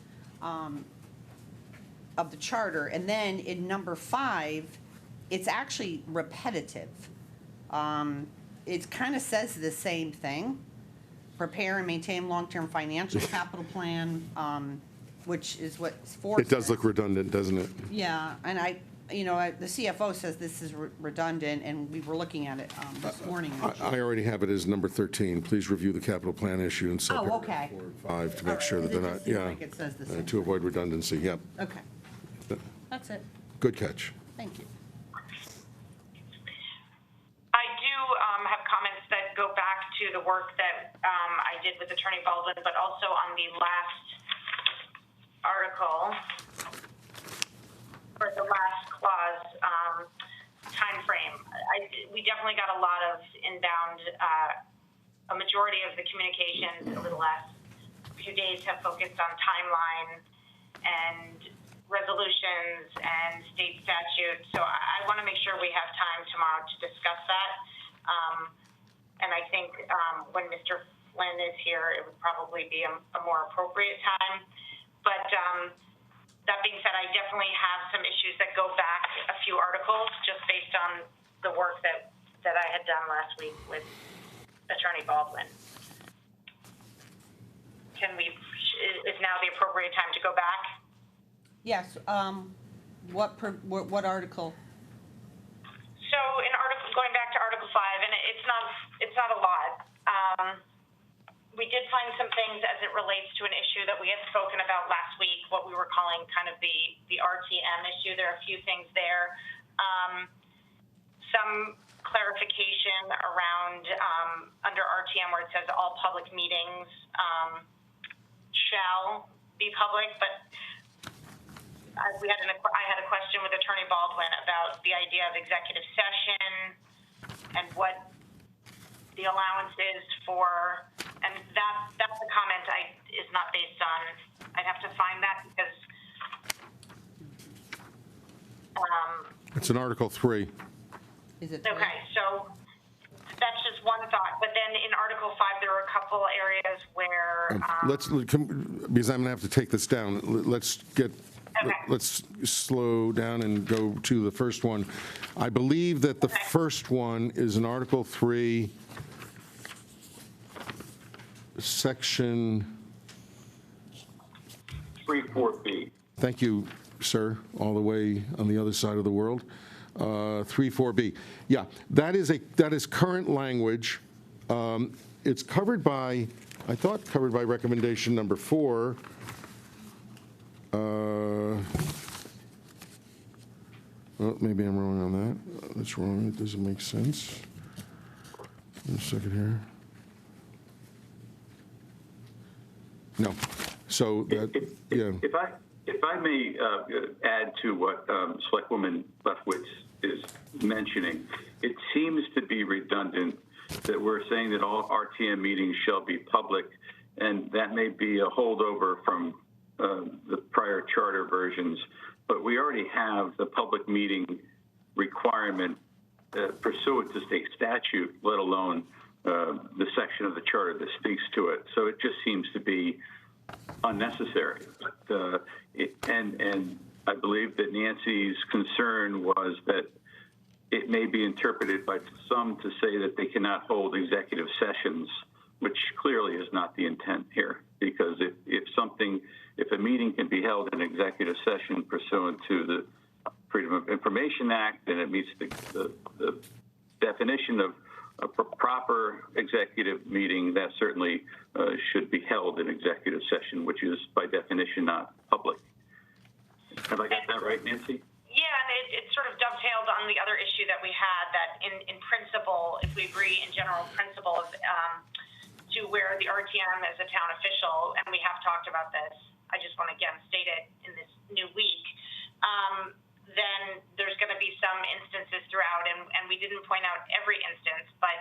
of the charter. And then in number 5, it's actually repetitive. It kind of says the same thing. Prepare and maintain long-term financial capital plan, which is what 4 It does says. look redundant, doesn't it? Yeah, and the CFO says this is redundant, and we were looking at it this morning. I already have it as number 13. Please review the capital plan issue in subparagraph Oh, okay. 4 and 5 to make All sure that right, they're it not, just seems yeah. like it says the same To avoid redundancy, yep. Okay, that's it. Good catch. Thank you. I do have comments that go back to the work that I did with Attorney Baldwin, but also on the last article, or the last clause, time frame. We definitely got a lot of inbound, a majority of the communications over the last few days have focused on timeline and resolutions and state statutes. So I want to make sure we have time tomorrow to discuss that. And I think when Mr. Flynn is here, it would probably be a more appropriate time. But that being said, I definitely have some issues that go back a few articles just based on the work that I had done last week with Attorney Baldwin. Is now the appropriate time to go back? Yes, what article? So going back to Article 5, and it's not a lot. We did find some things as it relates to an issue that we had spoken about last week, what we were calling kind of the RTM issue. There are a few things there. Some clarification around under RTM where it says all public meetings shall be public, but I had a question with Attorney Baldwin about the idea of executive session and what the allowance is for, and that's a comment is not based on, I'd have to find that because, It's in Article 3. Is it three? okay, so that's just one thought, but then in Article 5, there are a couple areas where, Because I'm going to have to take this down. Okay. Let's slow down and go to the first one. I believe that the first one is in Article 3, Section, 3-4B. thank you, sir, all the way on the other side of the world. 3-4B. Yeah, that is current language. It's covered by, I thought covered by recommendation number 4. Well, maybe I'm wrong on that. That's wrong. It doesn't make sense. Wait a second here. No. So that, yeah. If I may add to what Selectwoman Lefkowitz is mentioning, it seems to be redundant that we're saying that all RTM meetings shall be public, and that may be a holdover from the prior charter versions, but we already have the public meeting requirement pursuant to state statute, let alone the section of the charter that speaks to it. So it just seems to be unnecessary. And I believe that Nancy's concern was that it may be interpreted by some to say that they cannot hold executive sessions, which clearly is not the intent here. Because if a meeting can be held in executive session pursuant to the Freedom of Information Act, and it meets the definition of a proper executive meeting, that certainly should be held in executive session, which is by definition not public. Have I got that right, Nancy? yeah, and it sort of dovetailed on the other issue that we had, that in principle, if we agree in general principles to where the RTM is a town official, and we have talked about this, I just want to again state it in this new week, then there's going to be some instances throughout, and we didn't point out every instance, but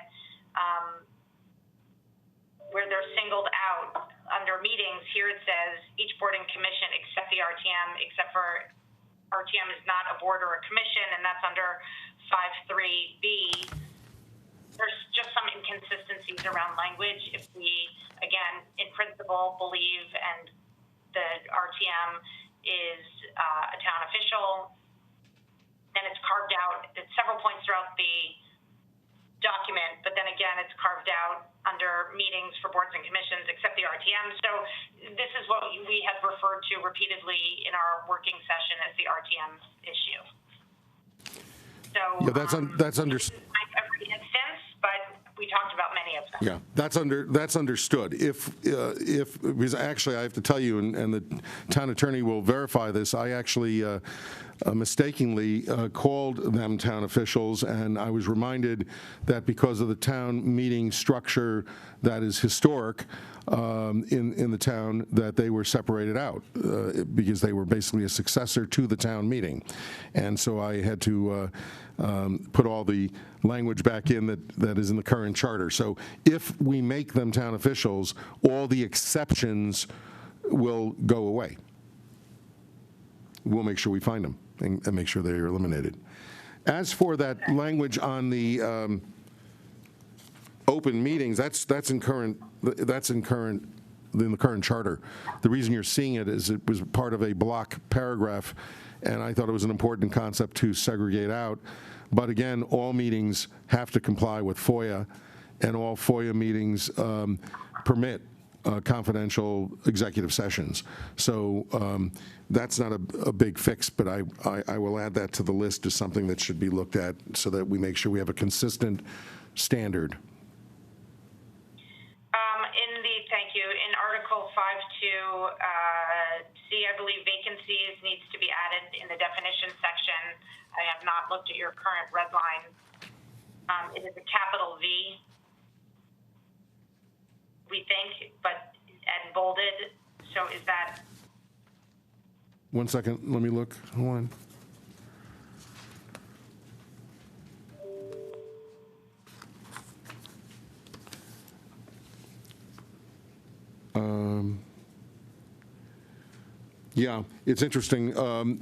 where they're singled out under meetings, here it says each board and commission except the RTM, except for RTM is not a board or a commission, and that's under 5.3b. There's just some inconsistencies around language. If we, again, in principle, believe and the RTM is a town official, then it's carved out at several points throughout the document, but then again, it's carved out under meetings for boards and commissions except the RTM. So this is what we have referred to repeatedly in our working session as the RTM issue. So Yeah, that's understood. Every instance, but we talked about many of them. Yeah, that's understood. Because actually, I have to tell you, and the town attorney will verify this, I actually mistakenly called them town officials, and I was reminded that because of the town meeting structure that is historic in the town, that they were separated out because they were basically a successor to the town meeting. And so I had to put all the language back in that is in the current charter. So if we make them town officials, all the exceptions will go away. We'll make sure we find them and make sure they are eliminated. As for that language on the open meetings, that's in the current charter. The reason you're seeing it is it was part of a block paragraph, and I thought it was an important concept to segregate out. But again, all meetings have to comply with FOIA, and all FOIA meetings permit confidential executive sessions. So that's not a big fix, but I will add that to the list as something that should be looked at so that we make sure we have a consistent standard. Thank you. In Article 5.2, C, I believe vacancies needs to be added in the definition section. I have not looked at your current red line. It is a capital V, we think, and bolded. So is that 1 second, let me look. Hold on. Yeah, it's interesting.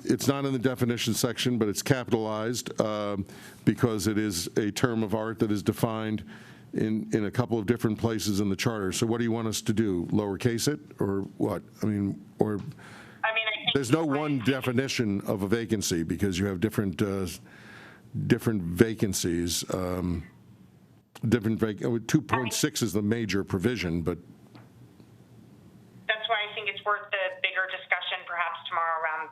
It's not in the definition section, but it's capitalized because it is a term of art that is defined in a couple of different places in the charter. So what do you want us to do? Lowercase it, or what? I mean, or I think there's no one definition of a vacancy because you have different vacancies. 2.6 is the major provision, but that's why I think it's worth the bigger discussion perhaps tomorrow around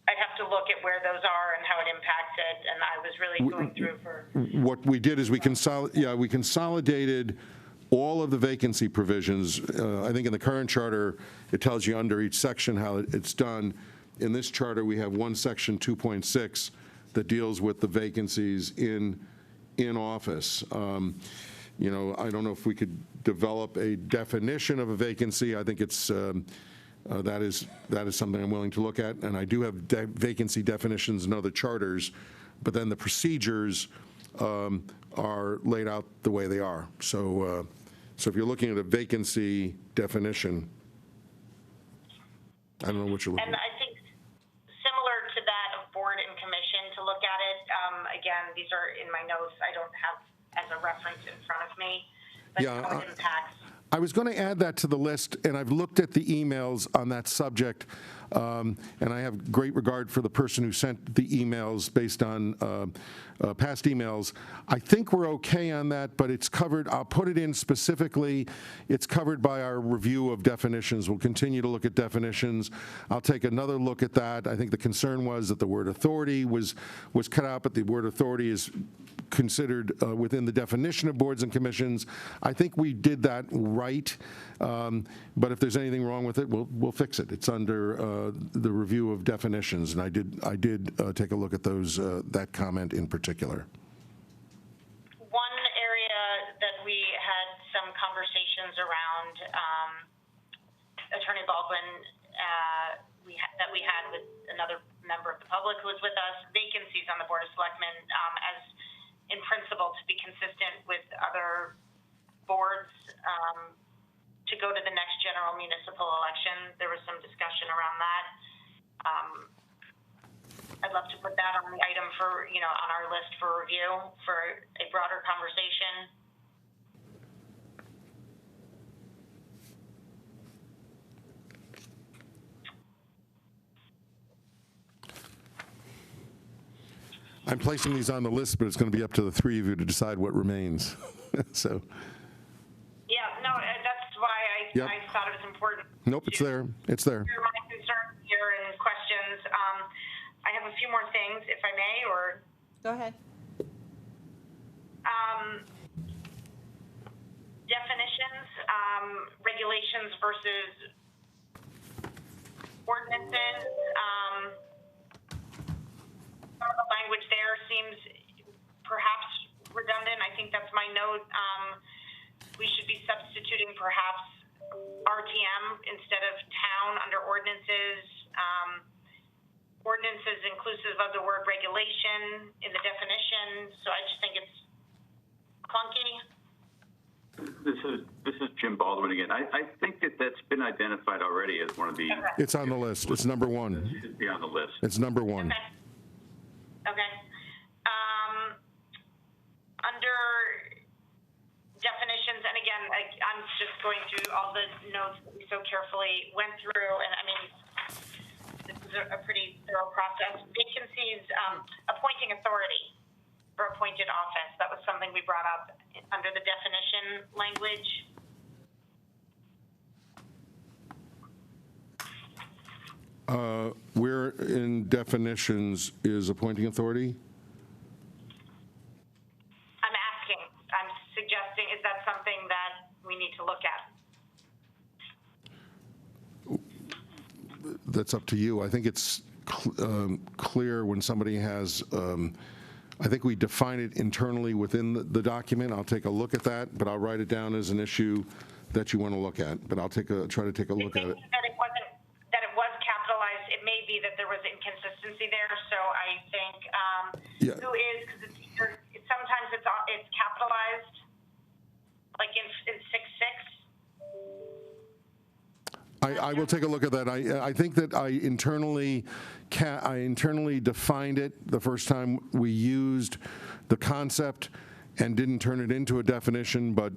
I'd have to look at where those are and how it impacts it, and I was really going through for. what we did is we consolidated all of the vacancy provisions. I think in the current charter, it tells you under each section how it's done. In this charter, we have one section, 2.6, that deals with the vacancies in office. You know, I don't know if we could develop a definition of a vacancy. I think it's that is something I'm willing to look at, and I do have vacancy definitions in other charters, but then the procedures are laid out the way they are. So if you're looking at a vacancy definition, I don't know what you're looking And at. I think similar to that of board and commission to look at it. Again, these are in my notes. I don't have as a reference in front of me, but how it impacts. I was going to add that to the list, and I've looked at the emails on that subject, and I have great regard for the person who sent the emails based on past emails. I think we're okay on that, but it's covered. I'll put it in specifically. It's covered by our review of definitions. We'll continue to look at definitions. I'll take another look at that. I think the concern was that the word authority was cut out, but the word authority is considered within the definition of boards and commissions. I think we did that right, but if there's anything wrong with it, we'll fix it. It's under the review of definitions, and I did take a look at those that comment in particular. One area that we had some conversations around, Attorney Baldwin, that we had with another member of the public who was with us, vacancies on the Board of Selectmen, as in principle to be consistent with other boards to go to the next general municipal election. There was some discussion around that. I'd love to put that on the item for, on our list for review for a broader conversation. I'm placing these on the list, but it's going to be up to the three of you to decide what remains. So. Yeah, no, that's why Yep. I thought it was important. Nope, it's there. It's there. Hear my concerns here and questions. I have a few more things, if I may, or Go ahead. definitions, regulations versus ordinances. Some of the language there seems perhaps redundant. I think that's my note. We should be substituting perhaps RTM instead of town under ordinances. Ordinances inclusive of the word regulation in the definition. So I just think it's clunky. This is Jim Baldwin again. I think that's been identified already as one of the. Okay. It's on the list. It's number one. It should be on the list. It's number one. Okay. Under definitions, and again, I'm just going through all the notes that we so carefully went through, and I mean, this is a pretty thorough process. Vacancies, appointing authority for appointed office. That was something we brought up under the definition language. Where in definitions is appointing authority? I'm asking, I'm suggesting, is that something that we need to look at? That's up to you. I think it's clear when somebody has, I think we define it internally within the document. I'll take a look at that, but I'll write it down as an issue that you want to look at, but I'll try to take a look at it. That it was capitalized. It may be that there was inconsistency there. So I think Yeah. who is, because sometimes it's capitalized, like in 6.6. I will take a look at that. I think that I internally defined it the first time we used the concept and didn't turn it into a definition, but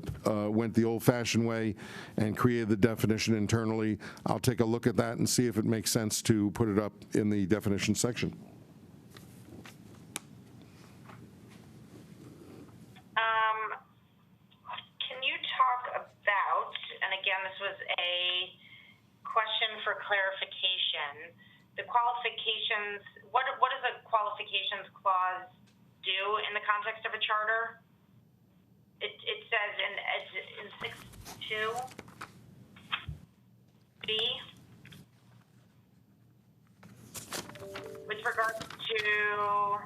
went the old-fashioned way and created the definition internally. I'll take a look at that and see if it makes sense to put it up in the definition section. Can you talk about, and again, this was a question for clarification, the qualifications, what does a qualifications clause do in the context of a charter? It says in 6.2b, with regards to,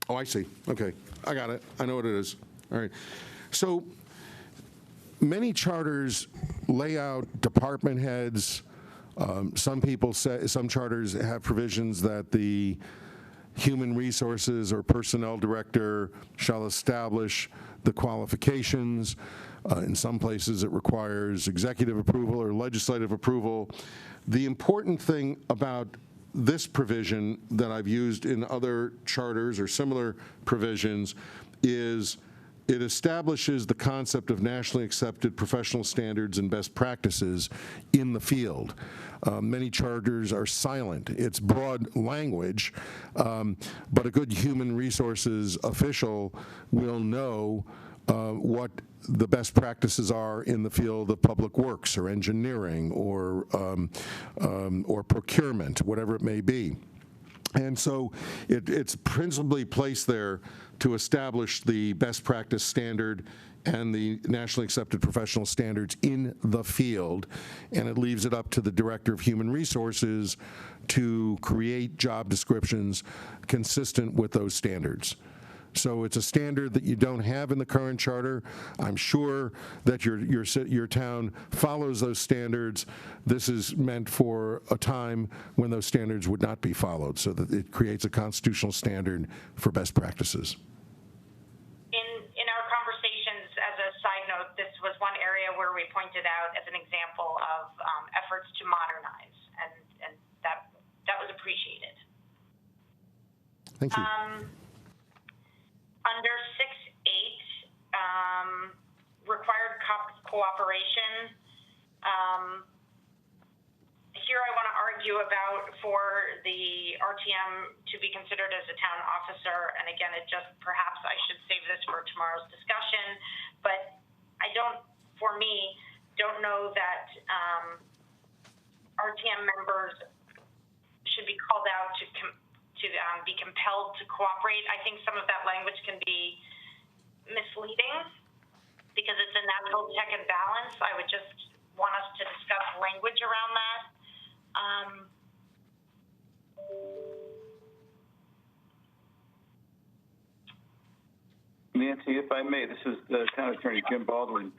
Oh, I see. Okay. I got it. I know what it is. All right. So many charters lay out department heads. Some charters have provisions that the human resources or personnel director shall establish the qualifications. In some places, it requires executive approval or legislative approval. The important thing about this provision that I've used in other charters or similar provisions is it establishes the concept of nationally accepted professional standards and best practices in the field. Many charters are silent. It's broad language, but a good human resources official will know what the best practices are in the field of public works or engineering or procurement, whatever it may be. And so it's principally placed there to establish the best practice standard and the nationally accepted professional standards in the field, and it leaves it up to the Director of Human Resources to create job descriptions consistent with those standards. So it's a standard that you don't have in the current charter. I'm sure that your town follows those standards. This is meant for a time when those standards would not be followed, so that it creates a constitutional standard for best practices. In our conversations, as a side note, this was one area where we pointed out as an example of efforts to modernize, and that was appreciated. Thank you. Under 6.8, required cooperation, here I want to argue about for the RTM to be considered as a town officer, and again, perhaps I should save this for tomorrow's discussion, but I don't know that RTM members should be called out to be compelled to cooperate. I think some of that language can be misleading because it's a natural check and balance. I would just want us to discuss language around that. Nancy, if I may, this is the Town Attorney Jim Baldwin.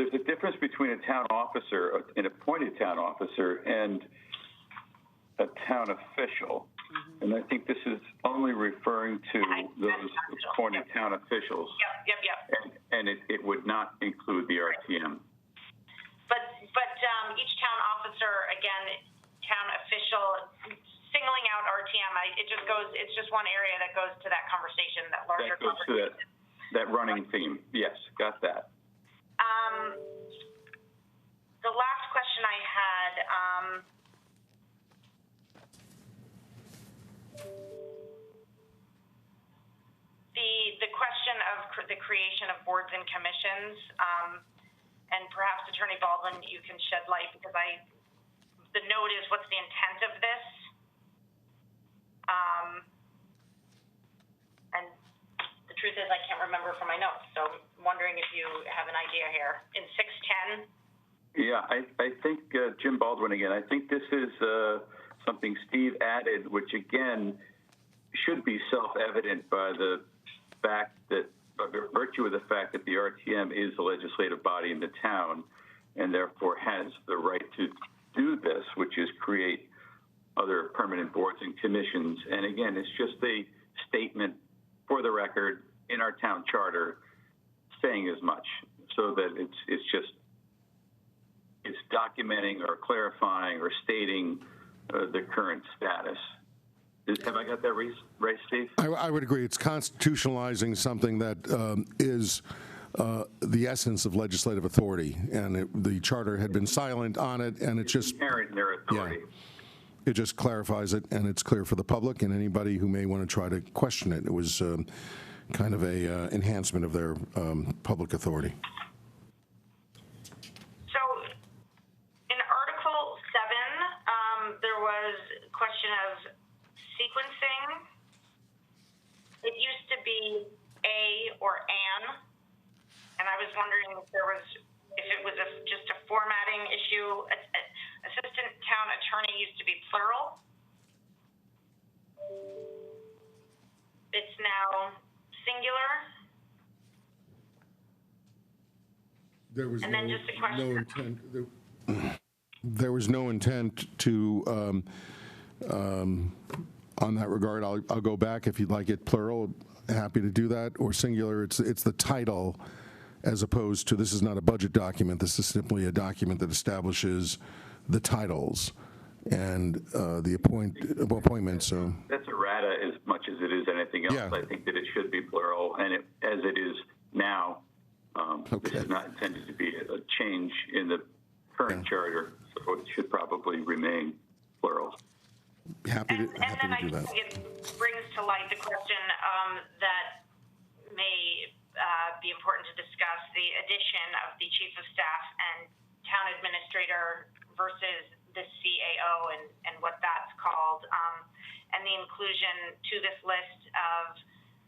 There's a difference between a town officer, an appointed town officer, and a town official. And I think this is only referring to those appointed town officials. Yep. And it would not include the RTM. But each town officer, again, town official, singling out RTM, it's just one area that goes to that conversation, that larger conversation. To that running theme. Yes, got that. The last question I had, the question of the creation of boards and commissions, and perhaps Attorney Baldwin, you can shed light, because the note is, what's the intent of this? And the truth is, I can't remember from my notes, so I'm wondering if you have an idea here. In 6.10? Yeah, I think, Jim Baldwin again, I think this is something Steve added, which again should be self-evident by the fact that by virtue of the fact that the RTM is the legislative body in the town and therefore has the right to do this, which is create other permanent boards and commissions. And again, it's just a statement for the record in our town charter saying as much, so that it's documenting or clarifying or stating the current status. Have I got that right, Steve? I would agree. It's constitutionalizing something that is the essence of legislative authority, and the charter had been silent on it, and it's just inherent in their authority. Yeah. It just clarifies it, and it's clear for the public and anybody who may want to try to question it. It was kind of a enhancement of their public authority. So in Article 7, there was a question of sequencing. It used to be a or an, and I was wondering if it was just a formatting issue. Assistant town attorney used to be plural. It's now singular. There was And then just a question. no intent. There was no intent to, on that regard. I'll go back if you'd like it plural. Happy to do that, or singular. It's the title, as opposed to, this is not a budget document. This is simply a document that establishes the titles and the appointments. So that's errata as much as it is anything else. Yeah. I think that it should be plural, and as it is now, this is not intended to be a change in the current charter, so it should probably remain plural. happy to And then I do that. think it brings to light the question that may be important to discuss, the addition of the chief of staff and town administrator versus the CAO and what that's called, and the inclusion to this list of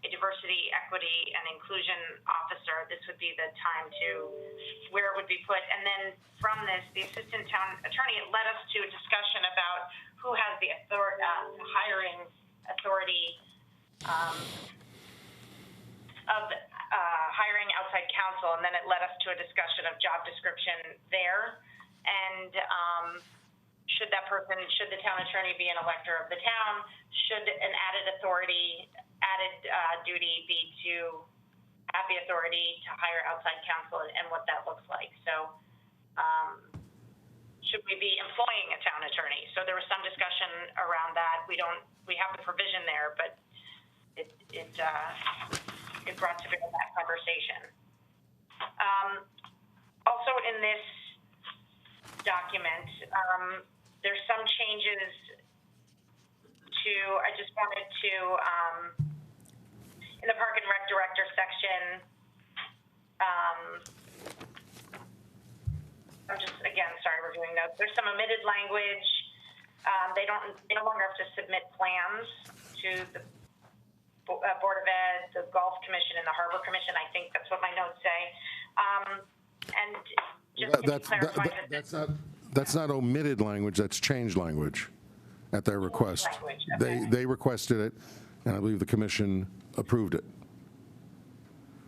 a diversity, equity, and inclusion officer. This would be the time to where it would be put. And then from this, the assistant town attorney, it led us to a discussion about who has the hiring authority of hiring outside counsel, and then it led us to a discussion of job description there. And should the town attorney be an elector of the town? Should an added duty be to have the authority to hire outside counsel, and what that looks like? So should we be employing a town attorney? So there was some discussion around that. We have the provision there, but it brought to bear that conversation. Also in this document, there's some changes I just wanted to, in the Park and Rec Director section, I'm just, again, sorry, reviewing notes. There's some omitted language. They no longer have to submit plans to the Board of Ed, the Golf Commission, and the Harbor Commission. I think that's what my notes say. And just to clarify that's not omitted language, that's changed language at their request. Okay. They requested it, and I believe the commission approved it.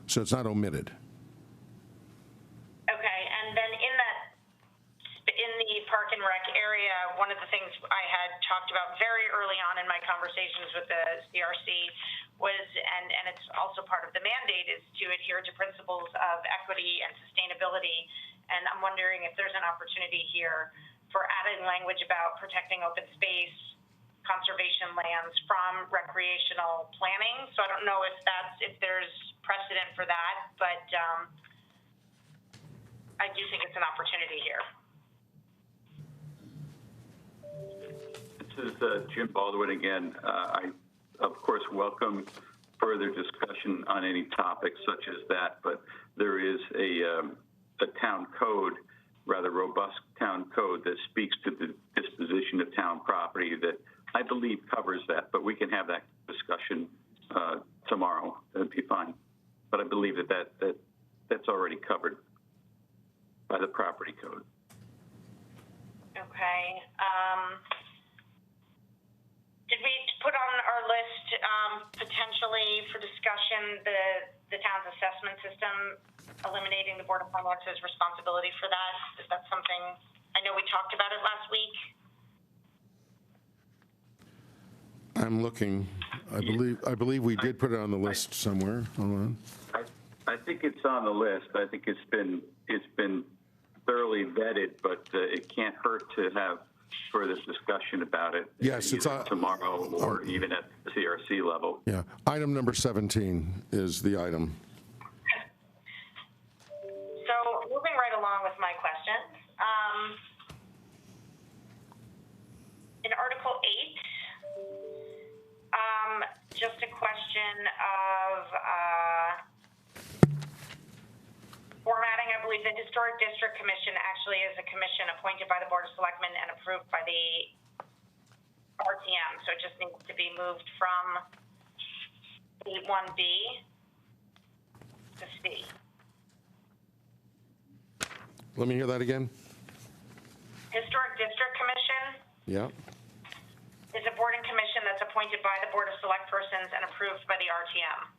So it's not omitted. Okay, and then in the Park and Rec area, one of the things I had talked about very early on in my conversations with the CRC was, and it's also part of the mandate, is to adhere to principles of equity and sustainability. And I'm wondering if there's an opportunity here for adding language about protecting open space, conservation lands from recreational planning. So I don't know if there's precedent for that, but I do think it's an opportunity here. This is Jim Baldwin again. I, of course, welcome further discussion on any topic such as that, but there is a town code, rather robust town code, that speaks to the disposition of town property that I believe covers that, but we can have that discussion tomorrow. That'd be fine. But I believe that's already covered by the property code. Okay. Did we put on our list potentially for discussion the the town's assessment system, eliminating the Board of Finance's responsibility for that. Is that something, I know we talked about it last week. I'm looking. I believe we did put it on the list somewhere. Hold on. I think it's on the list. I think it's been thoroughly vetted, but it can't hurt to have further discussion about it. Yes, it's either on tomorrow or even at the CRC level. Yeah. Item number 17 is the item. So moving right along with my questions, in Article 8, just a question of formatting. I believe the Historic District Commission actually is a commission appointed by the Board of Selectmen and approved by the RTM, so it just needs to be moved from 8.1B to C. Let me hear that again. Historic District Commission Yeah. is a board and commission that's appointed by the Board of Select Persons and approved by the RTM.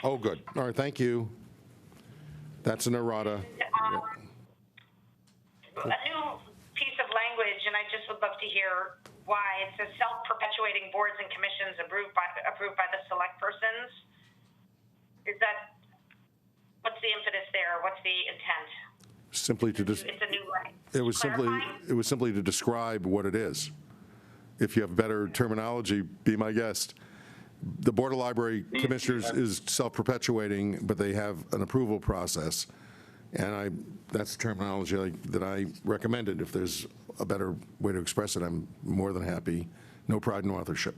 Oh, good. All right, thank you. That's an errata. A new piece of language, and I just would love to hear why. It says self-perpetuating boards and commissions approved by the select persons. Is that, what's the impetus there? What's the intent? Simply to It's a new line. it was Clarifying? simply to describe what it is. If you have better terminology, be my guest. The Board of Library Commissioners is self-perpetuating, but they have an approval process. And that's the terminology that I recommended. If there's a better way to express it, I'm more than happy. No pride in authorship.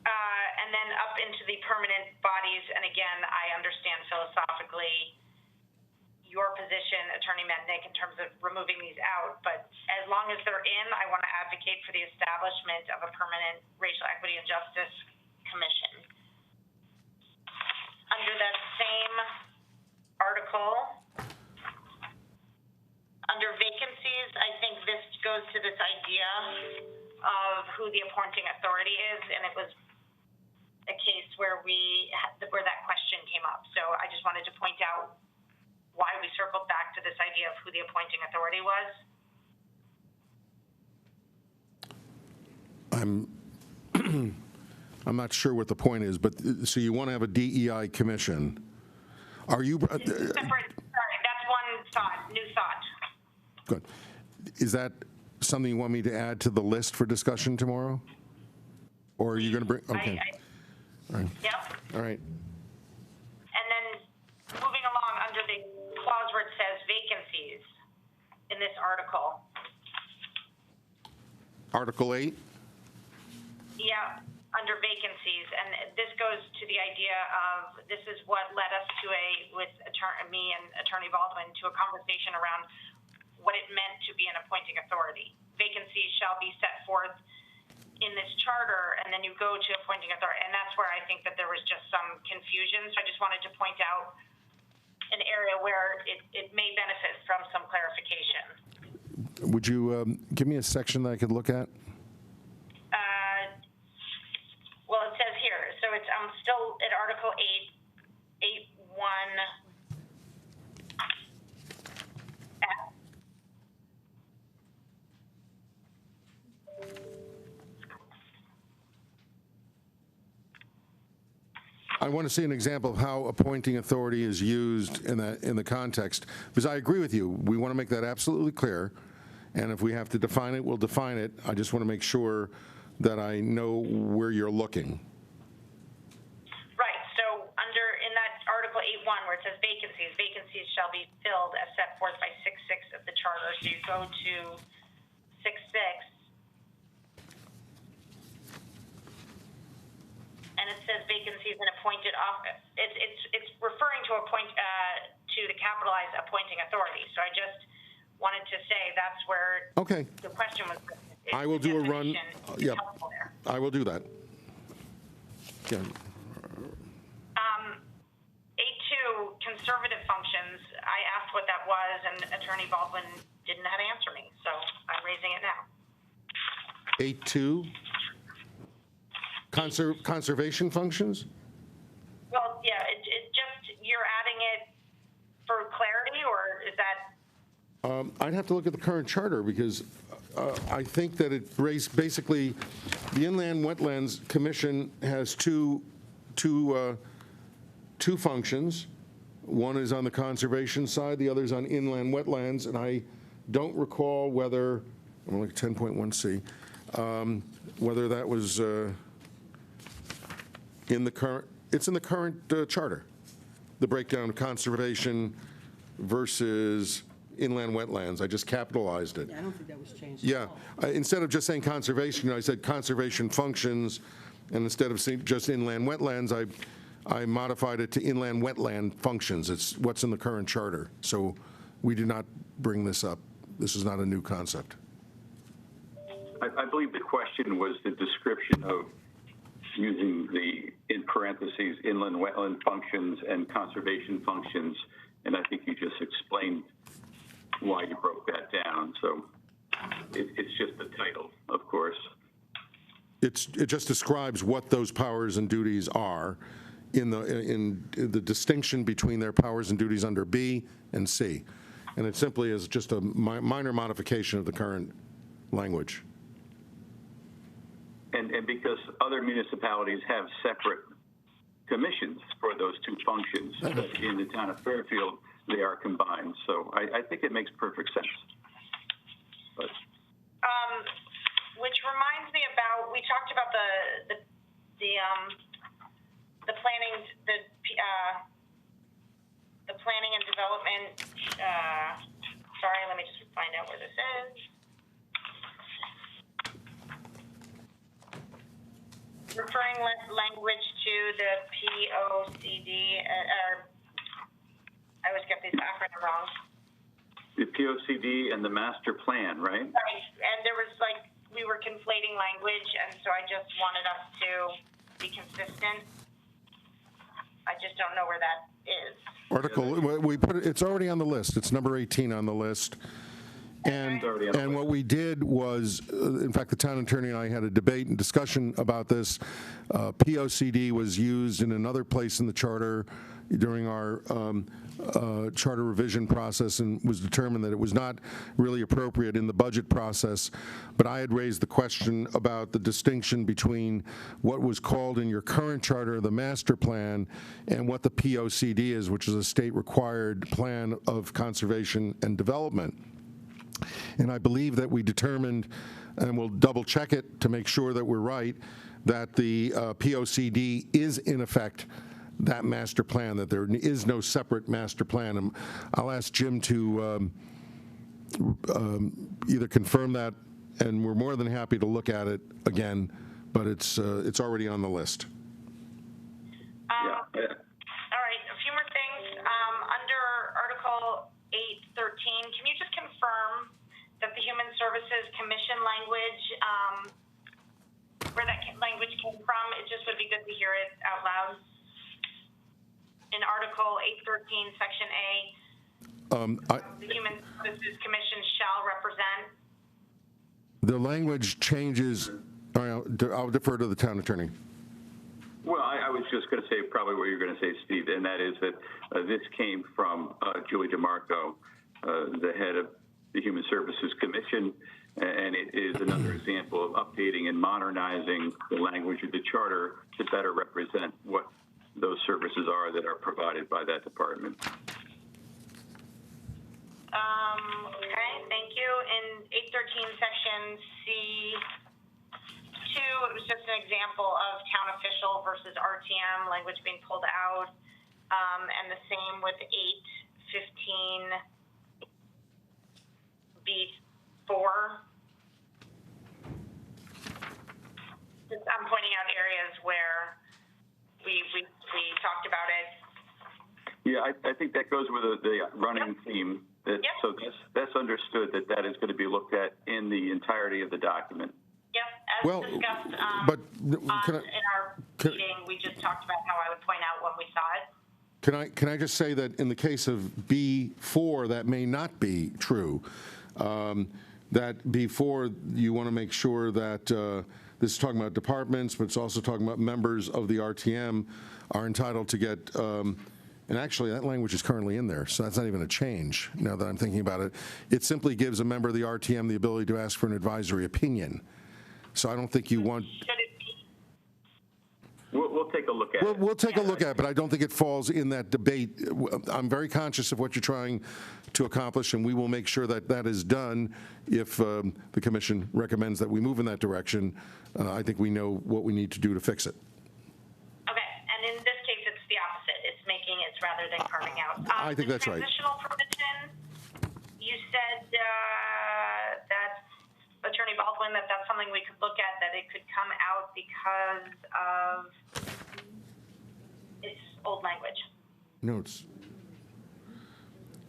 And then up into the permanent bodies, and again, I understand philosophically your position, Attorney Mednick, in terms of removing these out, but as long as they're in, I want to advocate for the establishment of a permanent Racial Equity and Justice Commission. Under that same article, under vacancies, I think this goes to this idea of who the appointing authority is, and it was a case where where that question came up. So I just wanted to point out why we circled back to this idea of who the appointing authority was. I'm not sure what the point is, but so you want to have a DEI commission. Are you? Separate, sorry, that's one thought, new thought. Good. Is that something you want me to add to the list for discussion tomorrow? Or are you going to bring? Okay. All right. Yep. All right. And then moving along under the clause where it says vacancies in this article. Article 8? Yeah, under vacancies. And this goes to the idea of, this is what led us to me and Attorney Baldwin to a conversation around what it meant to be an appointing authority. Vacancies shall be set forth in this charter, and then you go to appointing authority. And that's where I think that there was just some confusion. So I just wanted to point out an area where it may benefit from some clarification. Would you give me a section that I could look at? Well, it says here, so it's still at Article 8.1. I want to see an example of how appointing authority is used in the context, because I agree with you. We want to make that absolutely clear, and if we have to define it, we'll define it. I just want to make sure that I know where you're looking. Right, so in that Article 8.1 where it says vacancies shall be filled as set forth by 6.6 of the charter. So you go to 6.6. And it says vacancies in appointed office. It's referring to to the capitalized appointing authority. So I just wanted to say that's where the question was. I will do a run. Yep. I will do that. Yeah. 8.2, conservative functions. I asked what that was, and Attorney Baldwin didn't know how to answer me. So I raising it now. 8.2, conservation functions? Well, yeah, it just, you're adding it for clarity, or is that? I'd have to look at the current charter, because I think that it raised, basically, the Inland Wetlands Commission has two functions. One is on the conservation side, the other is on inland wetlands, and I don't recall whether, I'm like 10.1C, whether that was in the current, it's in the current charter, the breakdown of conservation versus inland wetlands. I just capitalized it. I don't think that was changed. Yeah, instead of just saying conservation, I said conservation functions, and instead of saying just inland wetlands, I modified it to inland wetland functions. It's what's in the current charter. So we did not bring this up. This is not a new concept. I believe the question was the description of using the, in parentheses, inland wetland functions and conservation functions, and I think you just explained why you broke that down. So it's just the title, of course. It just describes what those powers and duties are in the distinction between their powers and duties under B and C. And it simply is just a minor modification of the current language. And because other municipalities have separate commissions for those two functions, in the town of Fairfield, they are combined. So I think it makes perfect sense. But. Which reminds me about, we talked about the planning, the planning and development, sorry, let me just find out where this is. Referring language to the POCD, I always get these acronyms wrong. The POCD and the master plan, right? Right, and there was like, we were conflating language, and so I just wanted us to be consistent. I just don't know where that is. Article, we put it, it's already on the list. It's number 18 on the list. And what we did was, in fact, the town attorney and I had a debate and discussion about this. POCD was used in another place in the charter during our charter revision process, and was determined that it was not really appropriate in the budget process. But I had raised the question about the distinction between what was called in your current charter the master plan and what the POCD is, which is a state-required plan of conservation and development. And I believe that we determined, and we'll double-check it to make sure that we're right, that the POCD is in effect that master plan, that there is no separate master plan. And I'll ask Jim to either confirm that, and we're more than happy to look at it again, but it's already on the list. Yeah. All right, a few more things. Under Article 813, can you just confirm that the Human Services Commission language, where that language came from? It just would be good to hear it out loud. In Article 813, Section A, the Human Services Commission shall represent. The language changes. I'll defer to the town attorney. Well, I was just going to say probably what you're going to say, Steve, and that is that this came from Julie DeMarco, the head of the Human Services Commission, and it is another example of updating and modernizing the language of the charter to better represent what those services are that are provided by that department. Okay, thank you. In 813, Section C2, it was just an example of town official versus RTM language being pulled out, and the same with 815B4. I'm pointing out areas where we talked about it. Yeah, I think that goes with the running theme. That, Yep. So that's understood that is going to be looked at in the entirety of the document. Yep, as Well, discussed but in our meeting, we just talked about how I would point out when we saw it. Can I just say that in the case of B4, that may not be true. that before you want to make sure that this is talking about departments, but it's also talking about members of the RTM are entitled to get, and actually that language is currently in there, so that's not even a change now that I'm thinking about it. It simply gives a member of the RTM the ability to ask for an advisory opinion. So I don't think you want. Should it be? We'll take a look at it. We'll take a look at it, but I don't think it falls in that debate. I'm very conscious of what you're trying to accomplish, and we will make sure that that is done if the commission recommends that we move in that direction. I think we know what we need to do to fix it. Okay, and in this case, it's the opposite. It's making it rather than carving out. I think that's right. Transitional provision, you said that Attorney Baldwin, that's something we could look at, that it could come out because of its old language. No,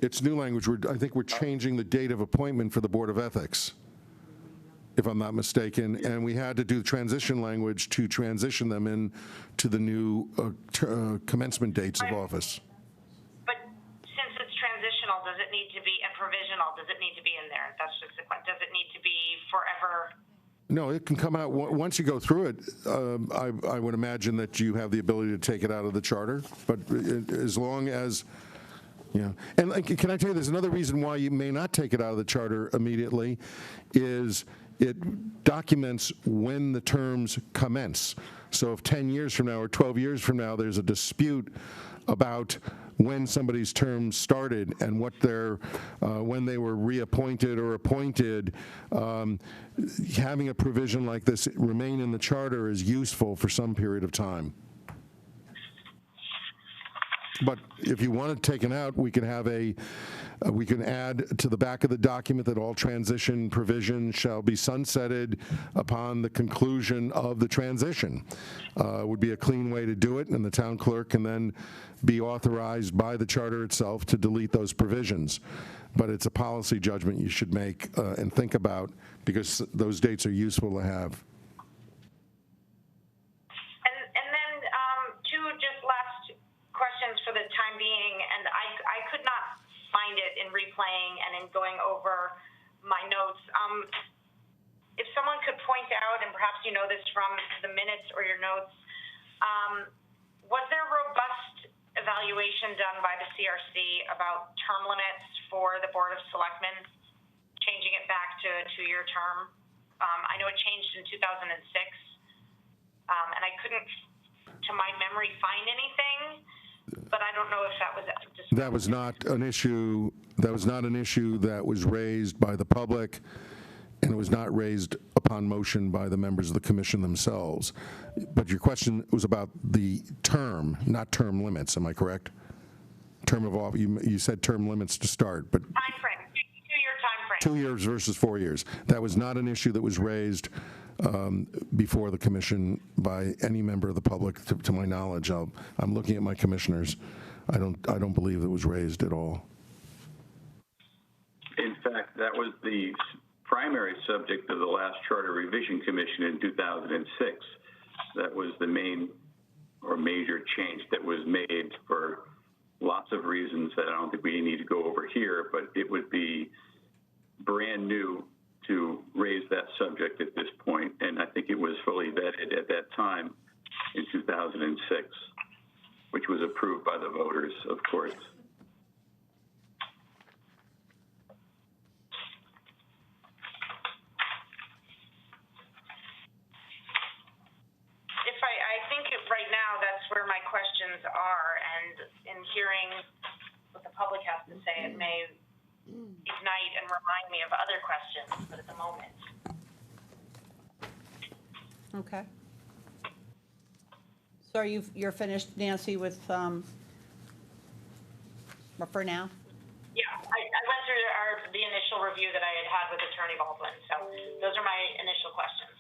it's new language. I think we're changing the date of appointment for the Board of Ethics, if I'm not mistaken, and we had to do transition language to transition them in to the new commencement dates of office. But since it's transitional, does it need to be, and provisional, does it need to be in there? That's just the question. Does it need to be forever? No, it can come out, once you go through it, I would imagine that you have the ability to take it out of the charter, but as long as, yeah. And can I tell you, there's another reason why you may not take it out of the charter immediately, is it documents when the terms commence. So if 10 years from now or 12 years from now there's a dispute about when somebody's term started and what their, when they were reappointed or appointed, having a provision like this remain in the charter is useful for some period of time. But if you want it taken out, we can have we can add to the back of the document that all transition provisions shall be sunsetted upon the conclusion of the transition. Would be a clean way to do it, and the town clerk can then be authorized by the charter itself to delete those provisions. But it's a policy judgment you should make and think about, because those dates are useful to have. And then two just last questions for the time being, and I could not find it in replaying and in going over my notes. If someone could point out, and perhaps you know this from the minutes or your notes, was there robust evaluation done by the CRC about term limits for the Board of Selectmen, changing it back to a 2-year term? I know it changed in 2006, and I couldn't, to my memory, find anything. But I don't know if that was just... That was not an issue. That was not an issue that was raised by the public, and it was not raised upon motion by the members of the commission themselves. But your question was about the term, not term limits. Am I correct? Term of office. You said term limits to start, but Time frame, 2-year time frame. 2 years versus 4 years. That was not an issue that was raised before the commission by any member of the public, to my knowledge. I'm looking at my commissioners. I don't believe it was raised at all. In fact, that was the primary subject of the last Charter Revision Commission in 2006. That was the main or major change that was made for lots of reasons that I don't think we need to go over here, but it would be brand new to raise that subject at this point, and I think it was fully vetted at that time in 2006, which was approved by the voters, of course. I think right now that's where my questions are, and in hearing what the public has to say, it may ignite and remind me of other questions, but at the moment. Okay. So you're finished, Nancy, with, for now? Yeah, I went through the initial review that I had with Attorney Baldwin, so those are my initial questions.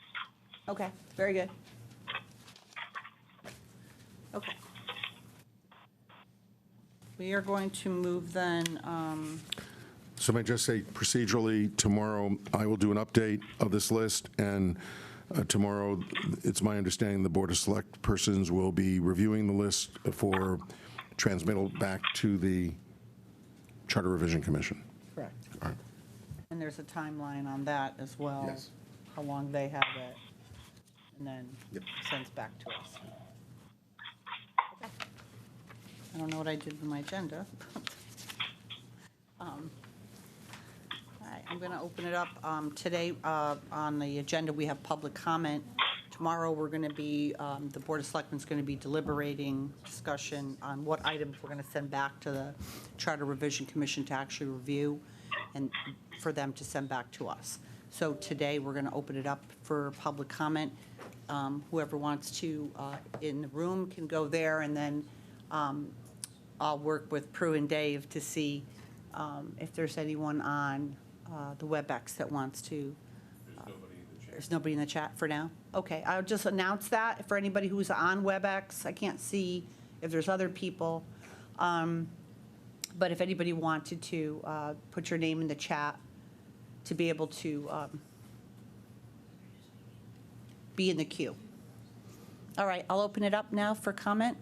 Okay, very good. Okay. We are going to move then, So may I just say procedurally, tomorrow I will do an update of this list, and tomorrow it's my understanding the Board of Select persons will be reviewing the list for transmittal back to the Charter Revision Commission. correct. All right. And there's a timeline on that as well. Yes. How long they have it, and then Yep. sends back to us. I don't know what I did with my agenda. All right, I'm going to open it up. Today, on the agenda, we have public comment. Tomorrow, we're going to be, the Board of Selectmen is going to be deliberating discussion on what items we're going to send back to the Charter Revision Commission to actually review and for them to send back to us. So today, we're going to open it up for public comment. Whoever wants to in the room can go there, and then I'll work with Prue and Dave to see if there's anyone on the WebEx that wants to. There's nobody in the chat for now? Okay, I'll just announce that for anybody who's on WebEx. I can't see if there's other people. But if anybody wanted to put your name in the chat to be able to be in the queue. All right, I'll open it up now for comment.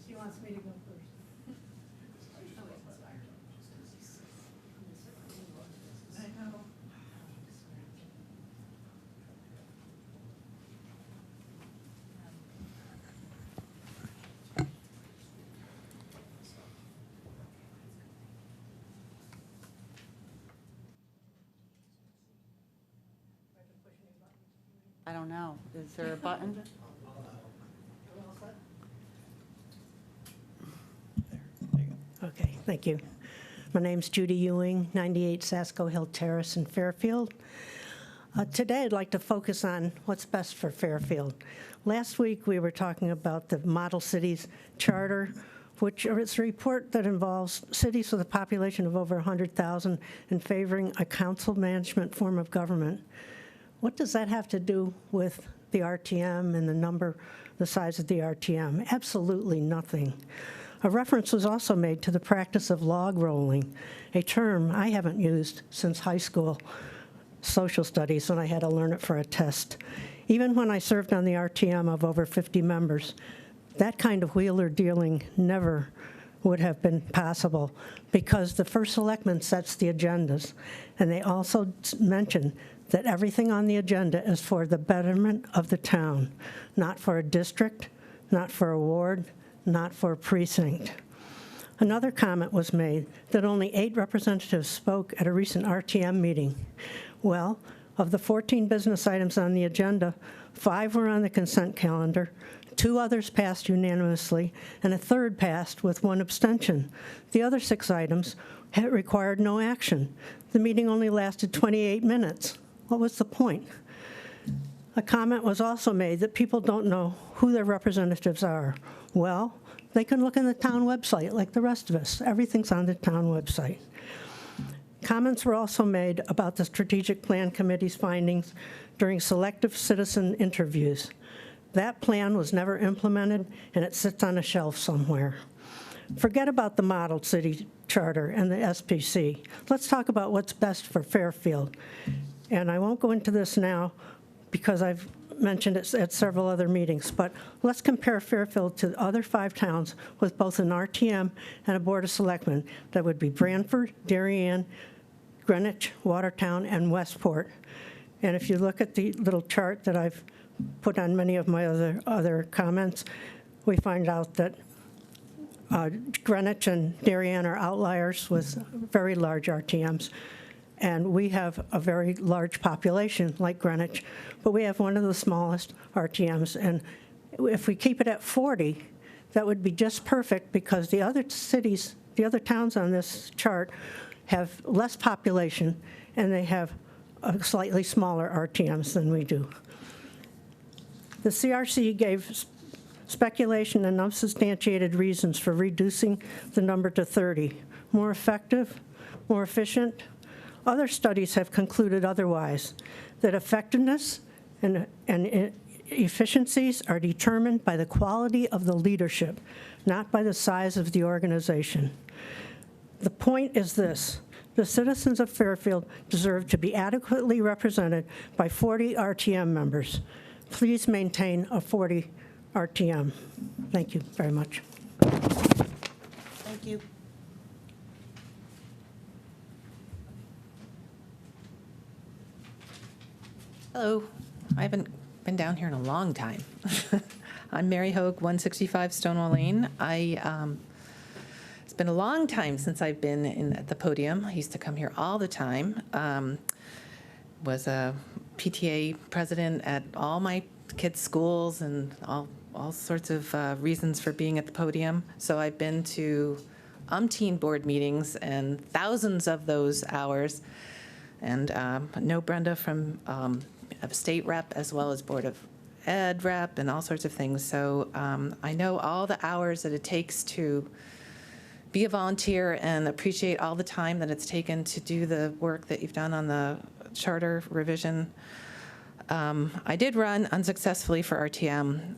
She wants me to go first. I know. I don't know. Is there a button? Okay, thank you. My name's Judy Ewing, 98 Sasko Hill Terrace in Fairfield. Today, I'd like to focus on what's best for Fairfield. Last week, we were talking about the Model Cities Charter, which is a report that involves cities with a population of over 100,000 and favoring a council management form of government. What does that have to do with the RTM and the size of the RTM? Absolutely nothing. A reference was also made to the practice of log rolling, a term I haven't used since high school social studies when I had to learn it for a test. Even when I served on the RTM of over 50 members, that kind of wheeler dealing never would have been possible because the first selectman sets the agendas. And they also mention that everything on the agenda is for the betterment of the town, not for a district, not for a ward, not for a precinct. Another comment was made that only 8 representatives spoke at a recent RTM meeting. Well, of the 14 business items on the agenda, 5 were on the consent calendar, 2 others passed unanimously, and a third passed with 1 abstention. The other 6 items had required no action. The meeting only lasted 28 minutes. What was the point? A comment was also made that people don't know who their representatives are. Well, they can look in the town website like the rest of us. Everything's on the town website. Comments were also made about the Strategic Plan Committee's findings during selective citizen interviews. That plan was never implemented, and it sits on a shelf somewhere. Forget about the Model City Charter and the SPC. Let's talk about what's best for Fairfield. And I won't go into this now because I've mentioned it at several other meetings, but let's compare Fairfield to the other 5 towns with both an RTM and a Board of Selectmen. That would be Branford, Darien, Greenwich, Watertown, and Westport. And if you look at the little chart that I've put on many of my other comments, we find out that Greenwich and Darien are outliers with very large RTMs. And we have a very large population like Greenwich, but we have one of the smallest RTMs. And if we keep it at 40, that would be just perfect because the other cities, the other towns on this chart have less population and they have a slightly smaller RTMs than we do. The CRC gave speculation and unsubstantiated reasons for reducing the number to 30. More effective, more efficient. Other studies have concluded otherwise, that effectiveness and efficiencies are determined by the quality of the leadership, not by the size of the organization. The point is this: the citizens of Fairfield deserve to be adequately represented by 40 RTM members. Please maintain a 40 RTM. Thank you very much. Thank Thank you. Hello. I haven't been down here in a long time. I'm Mary Hogue, 165 Stonewall Lane. It's been a long time since I've been at the podium. I used to come here all the time. Was a PTA president at all my kids' schools and all sorts of reasons for being at the podium. So I've been to umpteen board meetings and thousands of those hours. And know Brenda from a state rep as well as Board of Ed rep and all sorts of things. So I know all the hours that it takes to be a volunteer and appreciate all the time that it's taken to do the work that you've done on the charter revision. I did run unsuccessfully for RTM.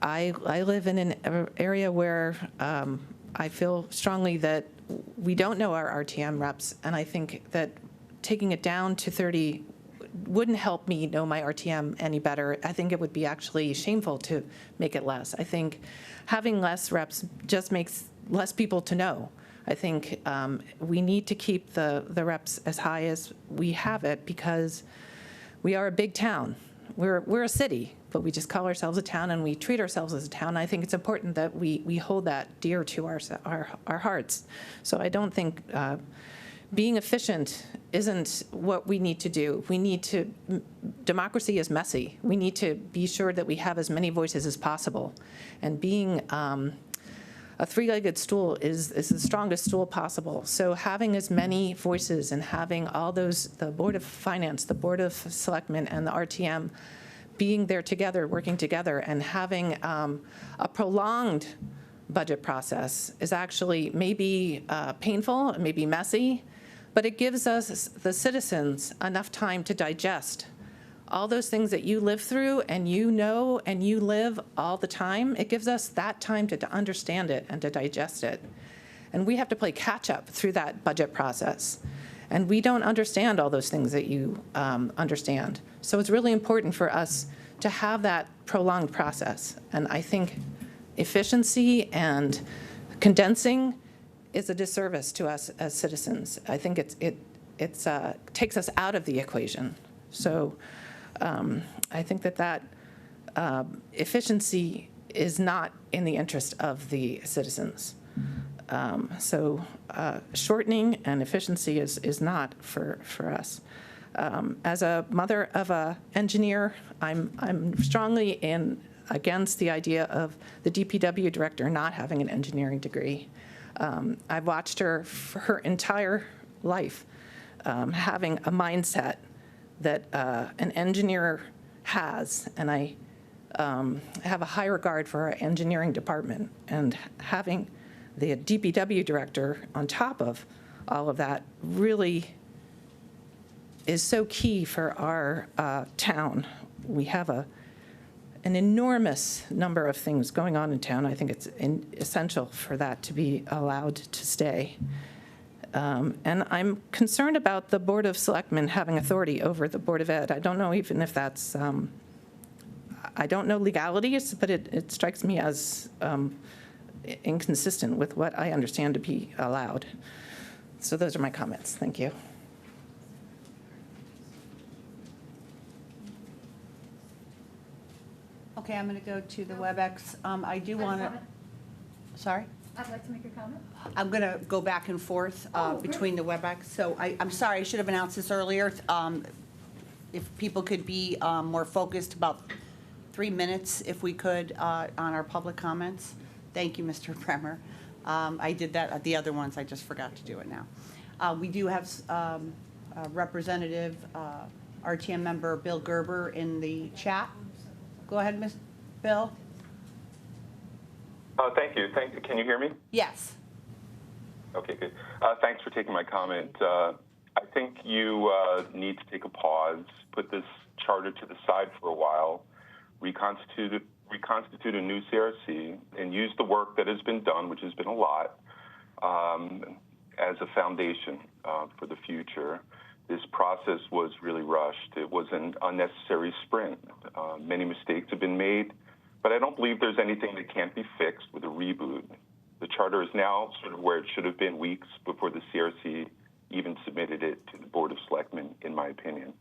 I live in an area where I feel strongly that we don't know our RTM reps, and I think that taking it down to 30 wouldn't help me know my RTM any better. I think it would be actually shameful to make it less. I think having less reps just makes less people to know. I think we need to keep the reps as high as we have it because we are a big town. We're a city, but we just call ourselves a town and we treat ourselves as a town. I think it's important that we hold that dear to our hearts. So I don't think being efficient isn't what we need to do. Democracy is messy. We need to be sure that we have as many voices as possible. And being a three-legged stool is the strongest stool possible. So having as many voices and having all those, the Board of Finance, the Board of Selectmen, and the RTM being there together, working together, and having a prolonged budget process is actually maybe painful, it may be messy, but it gives us, the citizens, enough time to digest all those things that you live through and you know and you live all the time. It gives us that time to understand it and to digest it. And we have to play catch up through that budget process. And we don't understand all those things that you understand. So it's really important for us to have that prolonged process. And I think efficiency and condensing is a disservice to us as citizens. I think it takes us out of the equation. So I think that efficiency is not in the interest of the citizens. So shortening and efficiency is not for us. As a mother of an engineer, I'm strongly against the idea of the DPW director not having an engineering degree. I've watched her for her entire life having a mindset that an engineer has, and I have a high regard for our engineering department, and having the DPW director on top of all of that really is so key for our town. We have an enormous number of things going on in town. I think it's essential for that to be allowed to stay. And I'm concerned about the Board of Selectmen having authority over the Board of Ed. I don't know even if that's, I don't know legalities, but it strikes me as inconsistent with what I understand to be allowed. So those are my comments. Thank you. Okay, I'm going to go to the WebEx. I do want to, sorry? I'd like to make a comment. I'm going to go back and forth between the WebEx. So I'm sorry, I should have announced this earlier. If people could be more focused, about 3 minutes, if we could, on our public comments. Thank you, Mr. Bremer. I did that at the other ones. I just forgot to do it now. We do have Representative RTM member Bill Gerber in the chat. Go ahead, Ms. Bill. Thank you. Can you hear me? Yes. Okay, good. Thanks for taking my comment. I think you need to take a pause, put this charter to the side for a while, reconstitute a new CRC, and use the work that has been done, which has been a lot, as a foundation for the future. This process was really rushed. It was an unnecessary sprint. Many mistakes have been made, but I don't believe there's anything that can't be fixed with a reboot. The charter is now sort of where it should have been weeks before the CRC even submitted it to the Board of Selectmen, in my opinion.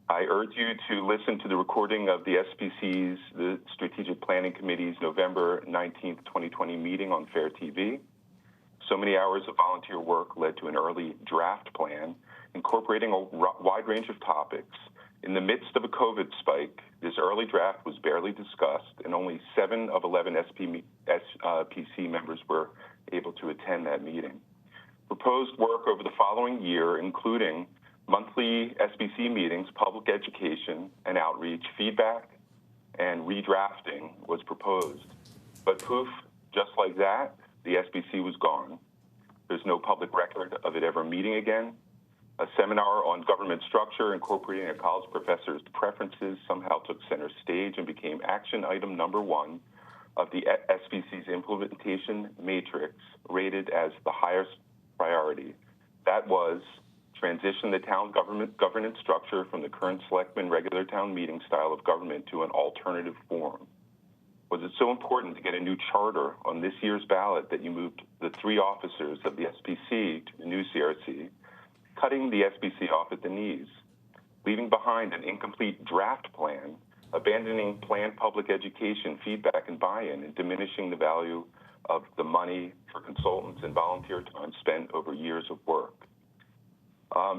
I urge you to listen to the recording of the SPC's, the Strategic Planning Committee's November 19th, 2020 meeting on FairTV. So many hours of volunteer work led to an early draft plan incorporating a wide range of topics. In the midst of a COVID spike, this early draft was barely discussed, and only 7 of 11 SPC members were able to attend that meeting. Proposed work over the following year, including monthly SBC meetings, public education and outreach, feedback, and redrafting was proposed. But poof, just like that, the SBC was gone. There's no public record of it ever meeting again. A seminar on government structure incorporating a college professor's preferences somehow took center stage and became action item number 1 of the SBC's implementation matrix, rated as the highest priority. That was transition the town governance structure from the current selectmen regular town meeting style of government to an alternative form. Was it so important to get a new charter on this year's ballot that you moved the 3 officers of the SPC to the new CRC, cutting the SPC off at the knees, leaving behind an incomplete draft plan, abandoning planned public education, feedback, and buy-in, and diminishing the value of the money for consultants and volunteer time spent over years of work?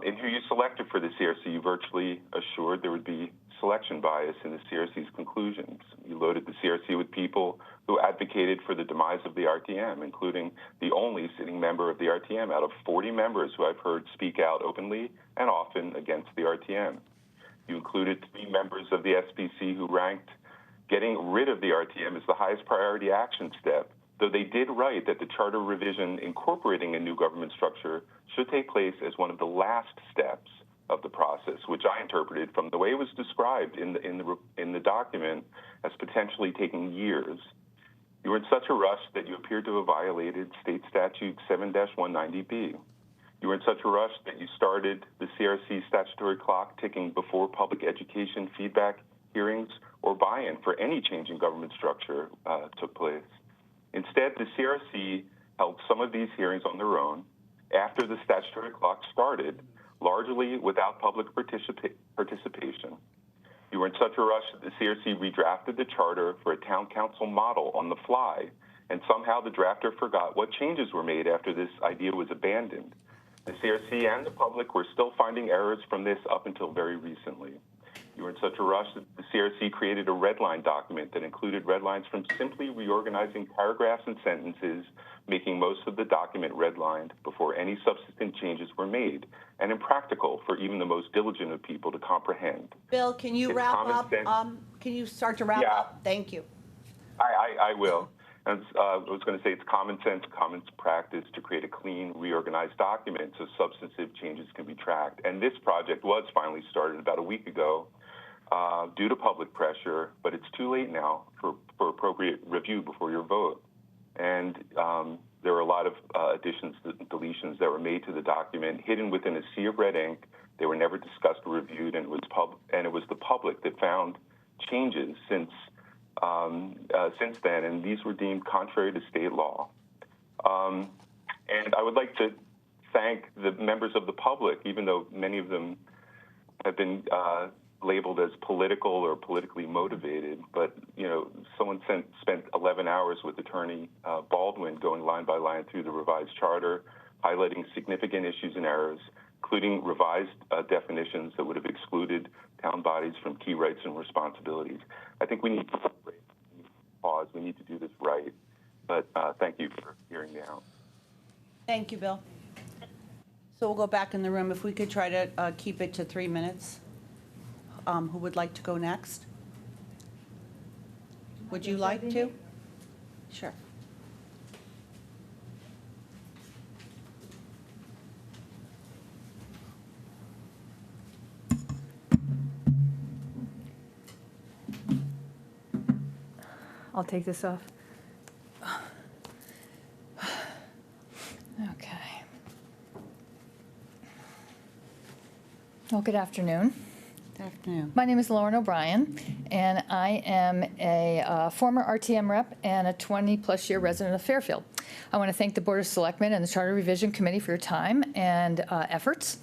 In who you selected for the CRC, you virtually assured there would be selection bias in the CRC's conclusions. You loaded the CRC with people who advocated for the demise of the RTM, including the only sitting member of the RTM out of 40 members who I've heard speak out openly and often against the RTM. You included 3 members of the SPC who ranked getting rid of the RTM as the highest priority action step, though they did write that the charter revision incorporating a new government structure should take place as one of the last steps of the process, which I interpreted from the way it was described in the document as potentially taking years. You were in such a rush that you appeared to have violated State Statute 7-190B. You were in such a rush that you started the CRC statutory clock ticking before public education, feedback, hearings, or buy-in for any change in government structure took place. Instead, the CRC held some of these hearings on their own after the statutory clock started, largely without public participation. You were in such a rush that the CRC redrafted the charter for a town council model on the fly, and somehow the drafter forgot what changes were made after this idea was abandoned. The CRC and the public were still finding errors from this up until very recently. You were in such a rush that the CRC created a red line document that included red lines from simply reorganizing paragraphs and sentences, making most of the document redlined before any substantive changes were made, and impractical for even the most diligent of people to comprehend. Bill, can you wrap up? Can you start to wrap up? Thank you. I will. And I was going to say it's common sense, common practice to create a clean, reorganized document so substantive changes can be tracked. And this project was finally started about a week ago due to public pressure, but it's too late now for appropriate review before your vote. And there were a lot of additions and deletions that were made to the document, hidden within a sea of red ink. They were never discussed or reviewed, and it was the public that found changes since then, and these were deemed contrary to state law. And I would like to thank the members of the public, even though many of them have been labeled as political or politically motivated, but someone spent 11 hours with Attorney Baldwin going line by line through the revised charter, highlighting significant issues and errors, including revised definitions that would have excluded town bodies from key rights and responsibilities. I think we need to pause. We need to do this right. But thank you for hearing me out. Thank you, Bill. So we'll go back in the room. If we could try to keep it to 3 minutes. Who would like to go next? Would you like to? Sure. I'll take this off. Okay. Well, good afternoon. Good afternoon. My name is Lauren O'Brien, and I am a former RTM rep and a 20-plus year resident of Fairfield. I want to thank the Board of Selectmen and the Charter Revision Committee for your time and efforts.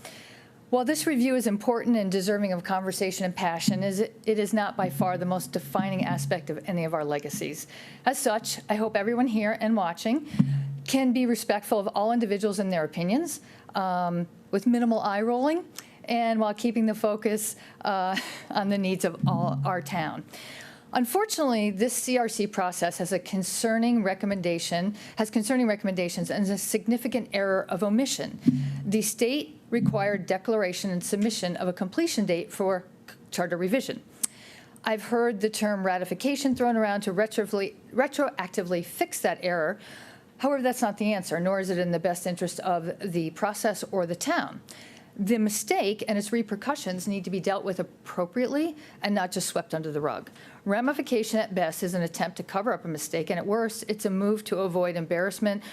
While this review is important and deserving of conversation and passion, it is not by far the most defining aspect of any of our legacies. As such, I hope everyone here and watching can be respectful of all individuals and their opinions, with minimal eye rolling, and while keeping the focus on the needs of all our town. Unfortunately, this CRC process has concerning recommendations and a significant error of omission. The state required declaration and submission of a completion date for charter revision. I've heard the term ratification thrown around to retroactively fix that error. However, that's not the answer, nor is it in the best interest of the process or the town. The mistake and its repercussions need to be dealt with appropriately and not just swept under the rug. Ramification at best is an attempt to cover up a mistake, and at worst, it's a move to avoid embarrassment,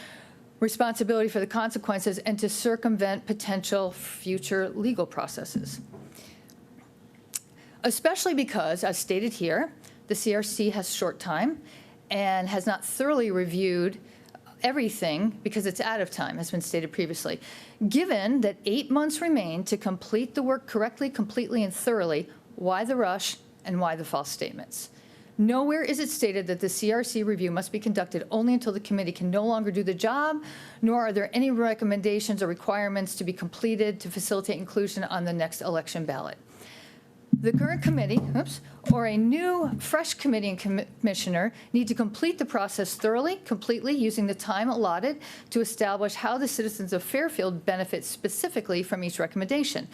responsibility for the consequences, and to circumvent potential future legal processes. Especially because, as stated here, the CRC has short time and has not thoroughly reviewed everything because it's out of time, has been stated previously. Given that 8 months remain to complete the work correctly, completely, and thoroughly, why the rush and why the false statements? Nowhere is it stated that the CRC review must be conducted only until the committee can no longer do the job, nor are there any recommendations or requirements to be completed to facilitate inclusion on the next election ballot. The current committee, or a new, fresh committee and commissioner need to complete the process thoroughly, completely, using the time allotted to establish how the citizens of Fairfield benefit specifically from each recommendation.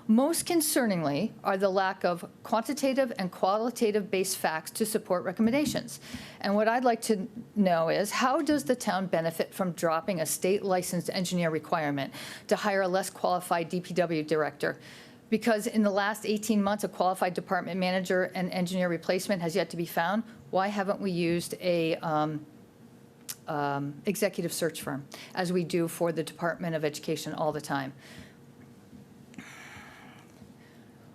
Most concerningly are the lack of quantitative and qualitative-based facts to support recommendations. And what I'd like to know is, how does the town benefit from dropping a state-licensed engineer requirement to hire a less qualified DPW director? Because in the last 18 months, a qualified department manager and engineer replacement has yet to be found. Why haven't we used a executive search firm, as we do for the Department of Education all the time?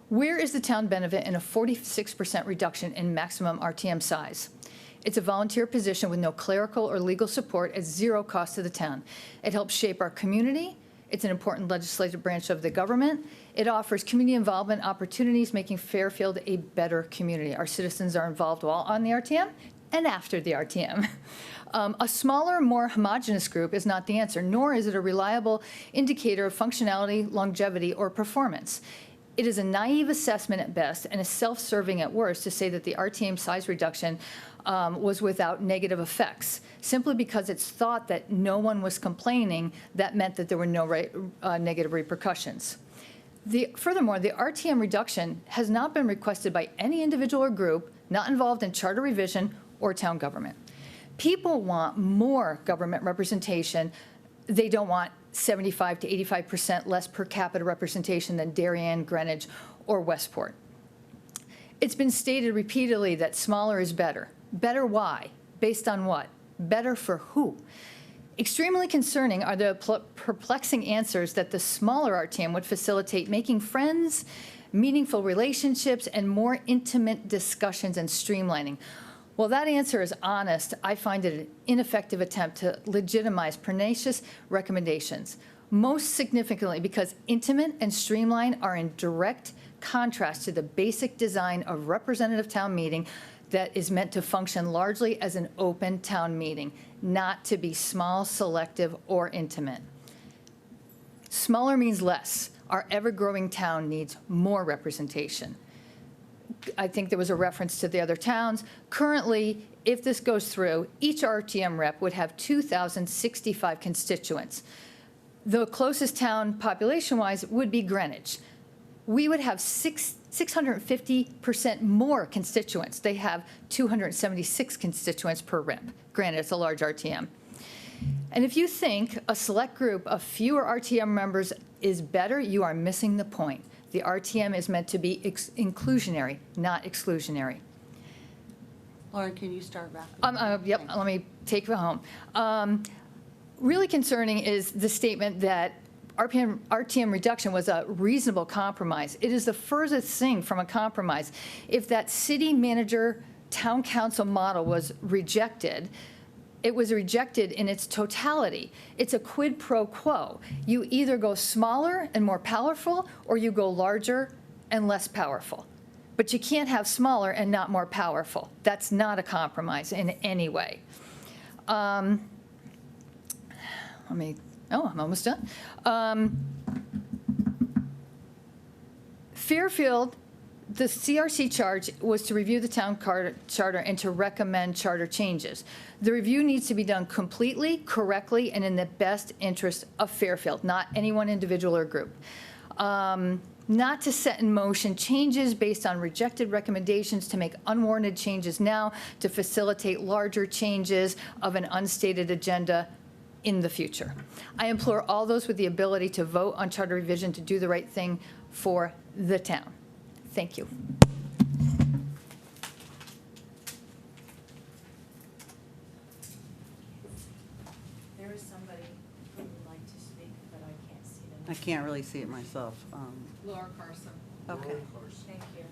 Where is the town benefit in a 46% reduction in maximum RTM size? It's a volunteer position with no clerical or legal support at zero cost to the town. It helps shape our community. It's an important legislative branch of the government. It offers community involvement opportunities, making Fairfield a better community. Our citizens are involved while on the RTM and after the RTM. A smaller, more homogeneous group is not the answer, nor is it a reliable indicator of functionality, longevity, or performance. It is a naive assessment at best and is self-serving at worst to say that the RTM size reduction was without negative effects. Simply because it's thought that no one was complaining, that meant that there were no negative repercussions. Furthermore, the RTM reduction has not been requested by any individual or group not involved in charter revision or town government. People want more government representation. They don't want 75 to 85% less per capita representation than Darien, Greenwich, or Westport. It's been stated repeatedly that smaller is better. Better why? Based on what? Better for who? Extremely concerning are the perplexing answers that the smaller RTM would facilitate making friends, meaningful relationships, and more intimate discussions and streamlining. While that answer is honest, I find it an ineffective attempt to legitimize pernicious recommendations. Most significantly because intimate and streamlined are in direct contrast to the basic design of representative town meeting that is meant to function largely as an open town meeting, not to be small, selective, or intimate. Smaller means less. Our ever-growing town needs more representation. I think there was a reference to the other towns. Currently, if this goes through, each RTM rep would have 2,065 constituents. The closest town population-wise would be Greenwich. We would have 650% more constituents. They have 276 constituents per rep. Granted, it's a large RTM. And if you think a select group of fewer RTM members is better, you are missing the point. The RTM is meant to be inclusionary, not exclusionary. Lauren, can you start wrapping? Yep, let me take it home. Really concerning is the statement that RTM reduction was a reasonable compromise. It is the furthest thing from a compromise. If that city manager, town council model was rejected, it was rejected in its totality. It's a quid pro quo. You either go smaller and more powerful, or you go larger and less powerful. But you can't have smaller and not more powerful. That's not a compromise in any way. I'm almost done. Fairfield, the CRC charge was to review the town charter and to recommend charter changes. The review needs to be done completely, correctly, and in the best interest of Fairfield, not any one individual or group. Not to set in motion changes based on rejected recommendations, to make unwarranted changes now, to facilitate larger changes of an unstated agenda in the future. I implore all those with the ability to vote on charter revision to do the right thing for the town. Thank you. There is somebody who would like to speak, but I can't see them. I can't really see it myself. Laura Carson. Okay. Thank you.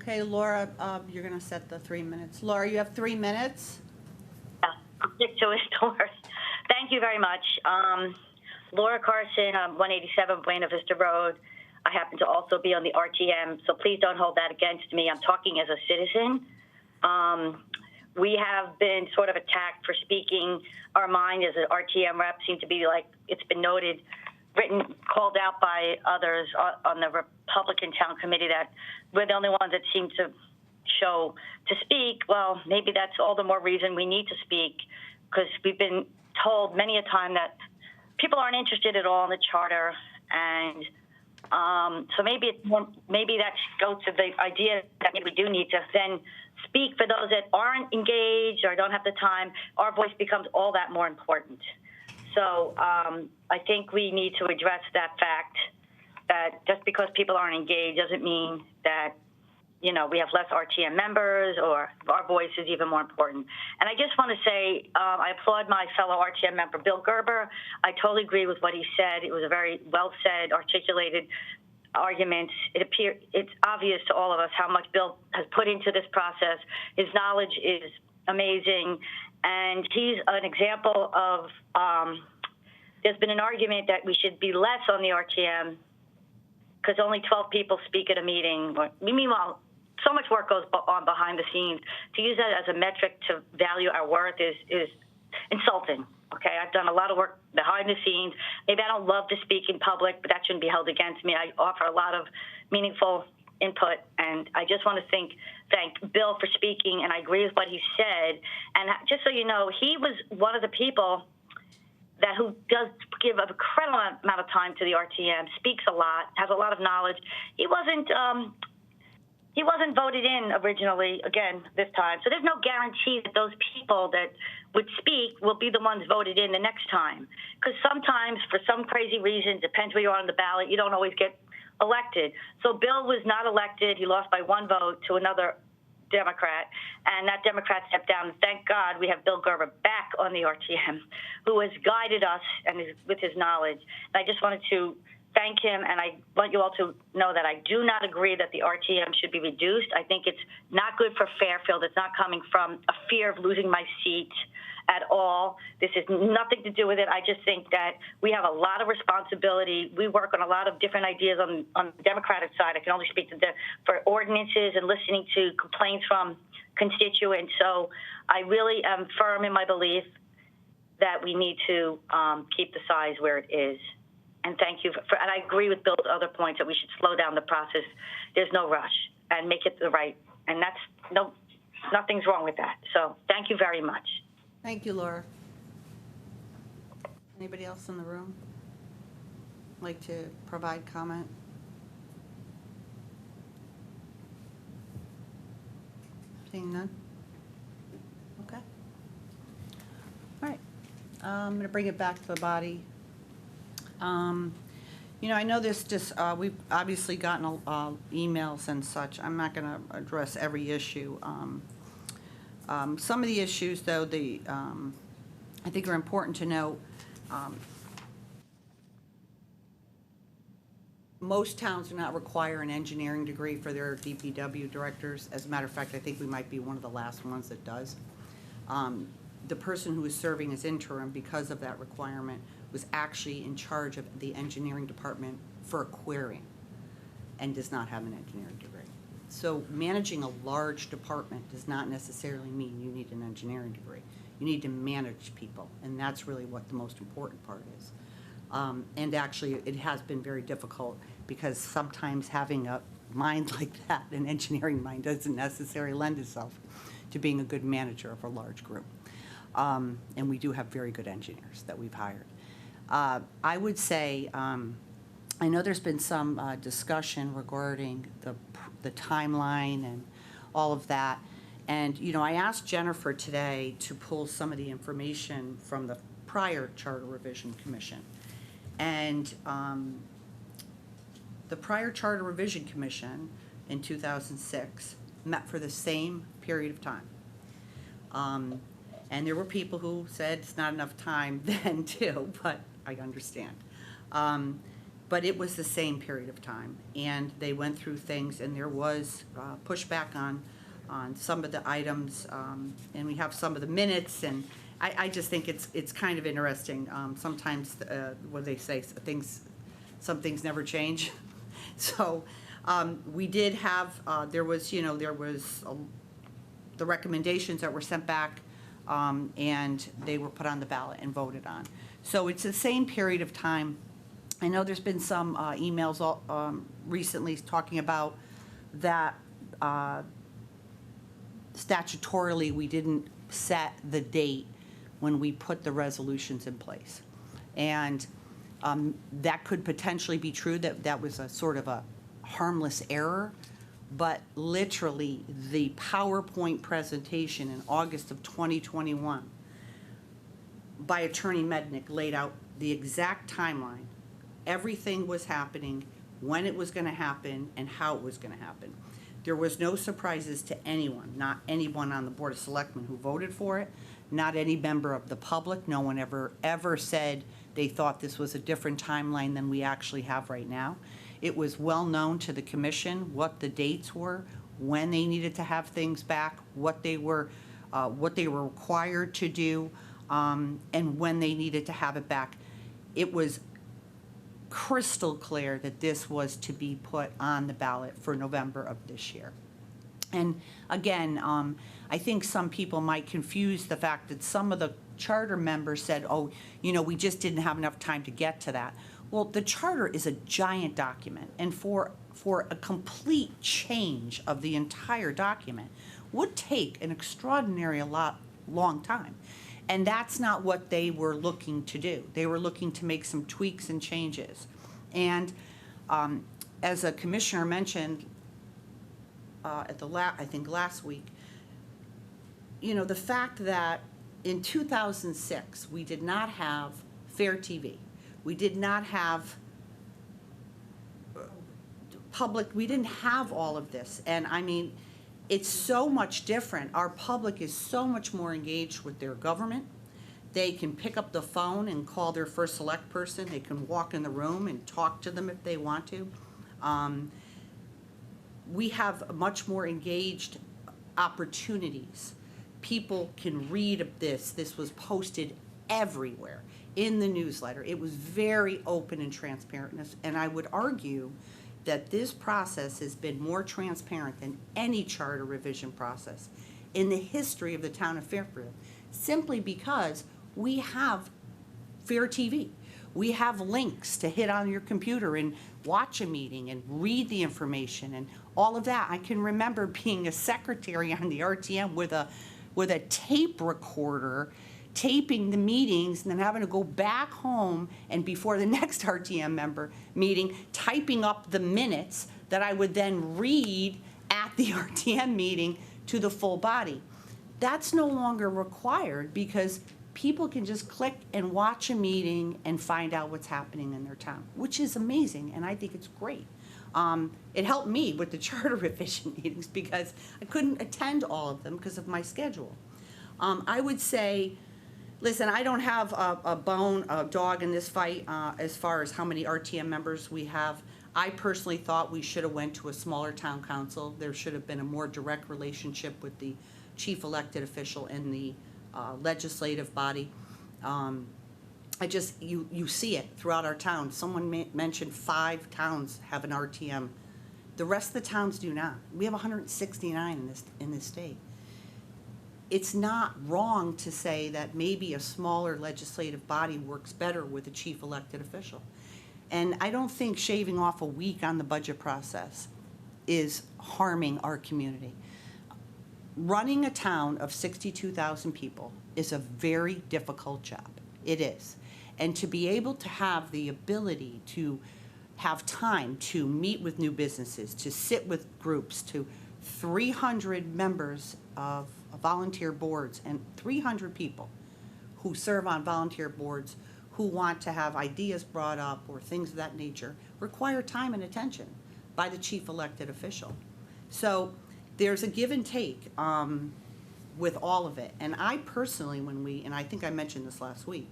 Okay, Laura, you're going to set the 3 minutes. Laura, you have 3 minutes. Yeah, I'll stick to it, Doris. Thank you very much. Laura Carson, 187 Buena Vista Road. I happen to also be on the RTM, so please don't hold that against me. I'm talking as a citizen. We have been sort of attacked for speaking our mind as an RTM rep. Seem to be like it's been noted, called out by others on the Republican Town Committee that we're the only ones that seem to show to speak. Well, maybe that's all the more reason we need to speak, because we've been told many a time that people aren't interested at all in the charter, and so maybe that goes to the idea that we do need to then speak for those that aren't engaged or don't have the time. Our voice becomes all that more important. So I think we need to address that fact that just because people aren't engaged doesn't mean that, you know, we have less RTM members or our voice is even more important. And I just want to say I applaud my fellow RTM member, Bill Gerber. I totally agree with what he said. It was a very well said, articulated argument. It's obvious to all of us how much Bill has put into this process. His knowledge is amazing. And he's an example of, there's been an argument that we should be less on the RTM because only 12 people speak at a meeting. Meanwhile, so much work goes on behind the scenes. To use that as a metric to value our worth is insulting. Okay, I've done a lot of work behind the scenes. Maybe I don't love to speak in public, but that shouldn't be held against me. I offer a lot of meaningful input, and I just want to thank Bill for speaking, and I agree with what he said. And just so you know, he was one of the people who does give an incredible amount of time to the RTM, speaks a lot, has a lot of knowledge. He wasn't voted in originally, again, this time. So there's no guarantee that those people that would speak will be the ones voted in the next time. Because sometimes, for some crazy reason, depends where you are on the ballot, you don't always get elected. So Bill was not elected. He lost by 1 vote to another Democrat, and that Democrat stepped down. And thank God we have Bill Gerber back on the RTM, who has guided us and with his knowledge. And I just wanted to thank him, and I want you all to know that I do not agree that the RTM should be reduced. I think it's not good for Fairfield. It's not coming from a fear of losing my seat at all. This has nothing to do with it. I just think that we have a lot of responsibility. We work on a lot of different ideas on the Democratic side. I can only speak for ordinances and listening to complaints from constituents. So I really am firm in my belief that we need to keep the size where it is. And thank you and I agree with Bill's other points that we should slow down the process. There's no rush and make it the right. And nothing's wrong with that. So thank you very much. Thank you, Laura. Anybody else in the room like to provide comment? Seeing none? Okay. All right. I'm going to bring it back to the body. You know, I know this we've obviously gotten emails and such. I'm not going to address every issue. Some of the issues, though, I think are important to know. Most towns do not require an engineering degree for their DPW directors. As a matter of fact, I think we might be one of the last ones that does. the person who was serving as interim because of that requirement was actually in charge of the engineering department for Aquarium and does not have an engineering degree. So managing a large department does not necessarily mean you need an engineering degree. You need to manage people, and that's really what the most important part is. And actually, it has been very difficult because sometimes having a mind like that, an engineering mind, doesn't necessarily lend itself to being a good manager of a large group. And we do have very good engineers that we've hired. I would say, I know there's been some discussion regarding the timeline and all of that. And, you know, I asked Jennifer today to pull some of the information from the prior Charter Revision Commission. And the prior Charter Revision Commission in 2006 met for the same period of time. And there were people who said it's not enough time then too, but I understand. But it was the same period of time, and they went through things, and there was pushback on some of the items, and we have some of the minutes, and I just think it's kind of interesting. Sometimes what they say, some things never change. So we did have there was the recommendations that were sent back, and they were put on the ballot and voted on. So it's the same period of time. I know there's been some emails recently talking about that statutorily we didn't set the date when we put the resolutions in place. And that could potentially be true, that was a sort of a harmless error, but literally the PowerPoint presentation in August of 2021 by Attorney Mednick laid out the exact timeline. Everything was happening, when it was going to happen, and how it was going to happen. There was no surprises to anyone, not anyone on the Board of Selectmen who voted for it, not any member of the public. No one ever said they thought this was a different timeline than we actually have right now. It was well known to the commission what the dates were, when they needed to have things back, what they were required to do, and when they needed to have it back. It was crystal clear that this was to be put on the ballot for November of this year. And again, I think some people might confuse the fact that some of the charter members said, oh, you know, we just didn't have enough time to get to that. Well, the charter is a giant document, and for a complete change of the entire document would take an extraordinary long time. And that's not what they were looking to do. They were looking to make some tweaks and changes. And as a commissioner mentioned at I think last week, you know, the fact that in 2006 we did not have FairTV, we did not have we didn't have all of this. And I mean, it's so much different. Our public is so much more engaged with their government. They can pick up the phone and call their first select person. They can walk in the room and talk to them if they want to. We have much more engaged opportunities. People can read this. This was posted everywhere in the newsletter. It was very open and transparent. And I would argue that this process has been more transparent than any charter revision process in the history of the town of Fairfield, simply because we have FairTV. We have links to hit on your computer and watch a meeting and read the information and all of that. I can remember being a secretary on the RTM with a tape recorder, taping the meetings, and then having to go back home and before the next RTM member meeting, typing up the minutes that I would then read at the RTM meeting to the full body. That's no longer required because people can just click and watch a meeting and find out what's happening in their town, which is amazing, and I think it's great. It helped me with the charter revision meetings because I couldn't attend all of them because of my schedule. I would say, listen, I don't have a dog in this fight as far as how many RTM members we have. I personally thought we should have went to a smaller town council. There should have been a more direct relationship with the chief elected official and the legislative body. You see it throughout our town. Someone mentioned 5 towns have an RTM. The rest of the towns do not. We have 169 in this state. It's not wrong to say that maybe a smaller legislative body works better with a chief elected official. And I don't think shaving off a week on the budget process is harming our community. Running a town of 62,000 people is a very difficult job. It is. And to be able to have the ability to have time to meet with new businesses, to sit with groups, to 300 members of volunteer boards and 300 people who serve on volunteer boards who want to have ideas brought up or things of that nature require time and attention by the chief elected official. So there's a give and take with all of it. And I personally, and I think I mentioned this last week,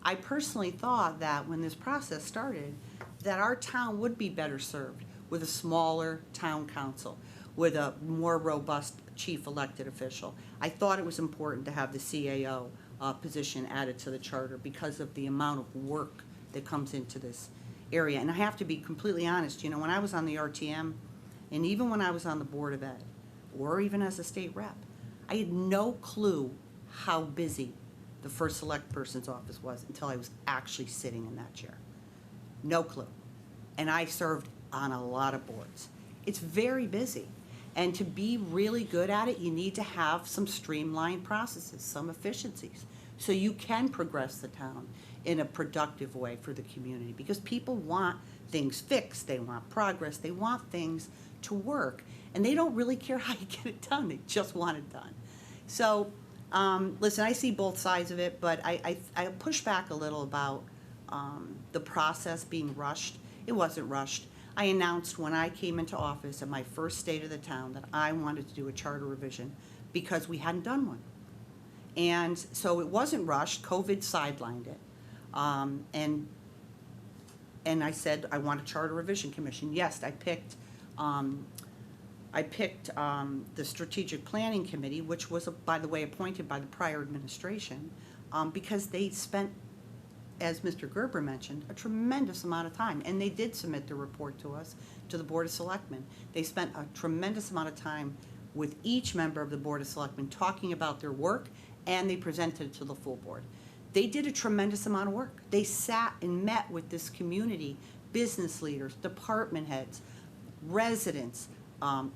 I personally thought that when this process started, that our town would be better served with a smaller town council, with a more robust chief elected official. I thought it was important to have the CAO position added to the charter because of the amount of work that comes into this area. And I have to be completely honest, you know, when I was on the RTM, and even when I was on the Board of Ed, or even as a state rep, I had no clue how busy the first select person's office was until I was actually sitting in that chair. No clue. And I served on a lot of boards. It's very busy. And to be really good at it, you need to have some streamlined processes, some efficiencies, so you can progress the town in a productive way for the community. Because people want things fixed, they want progress, they want things to work, and they don't really care how you get it done, they just want it done. So, listen, I see both sides of it, but I push back a little about the process being rushed. It wasn't rushed. I announced when I came into office at my first state of the town that I wanted to do a charter revision because we hadn't done one. And so it wasn't rushed. COVID sidelined it. And I said, I want a charter revision commission. Yes, I picked the strategic planning committee, which was, by the way, appointed by the prior administration, because they spent, as Mr. Gerber mentioned, a tremendous amount of time. And they did submit the report to us, to the Board of Selectmen. They spent a tremendous amount of time with each member of the Board of Selectmen talking about their work, and they presented it to the full board. They did a tremendous amount of work. They sat and met with this community, business leaders, department heads, residents,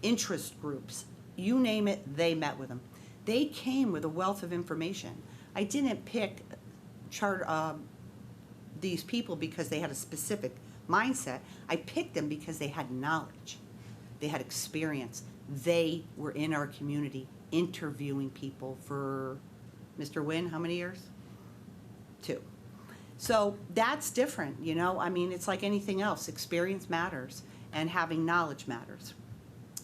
interest groups, you name it, they met with them. They came with a wealth of information. I didn't pick these people because they had a specific mindset. I picked them because they had knowledge. They had experience. They were in our community interviewing people for, Mr. Wynn, how many years? 2. So that's different, you know? I mean, it's like anything else. Experience matters, and having knowledge matters,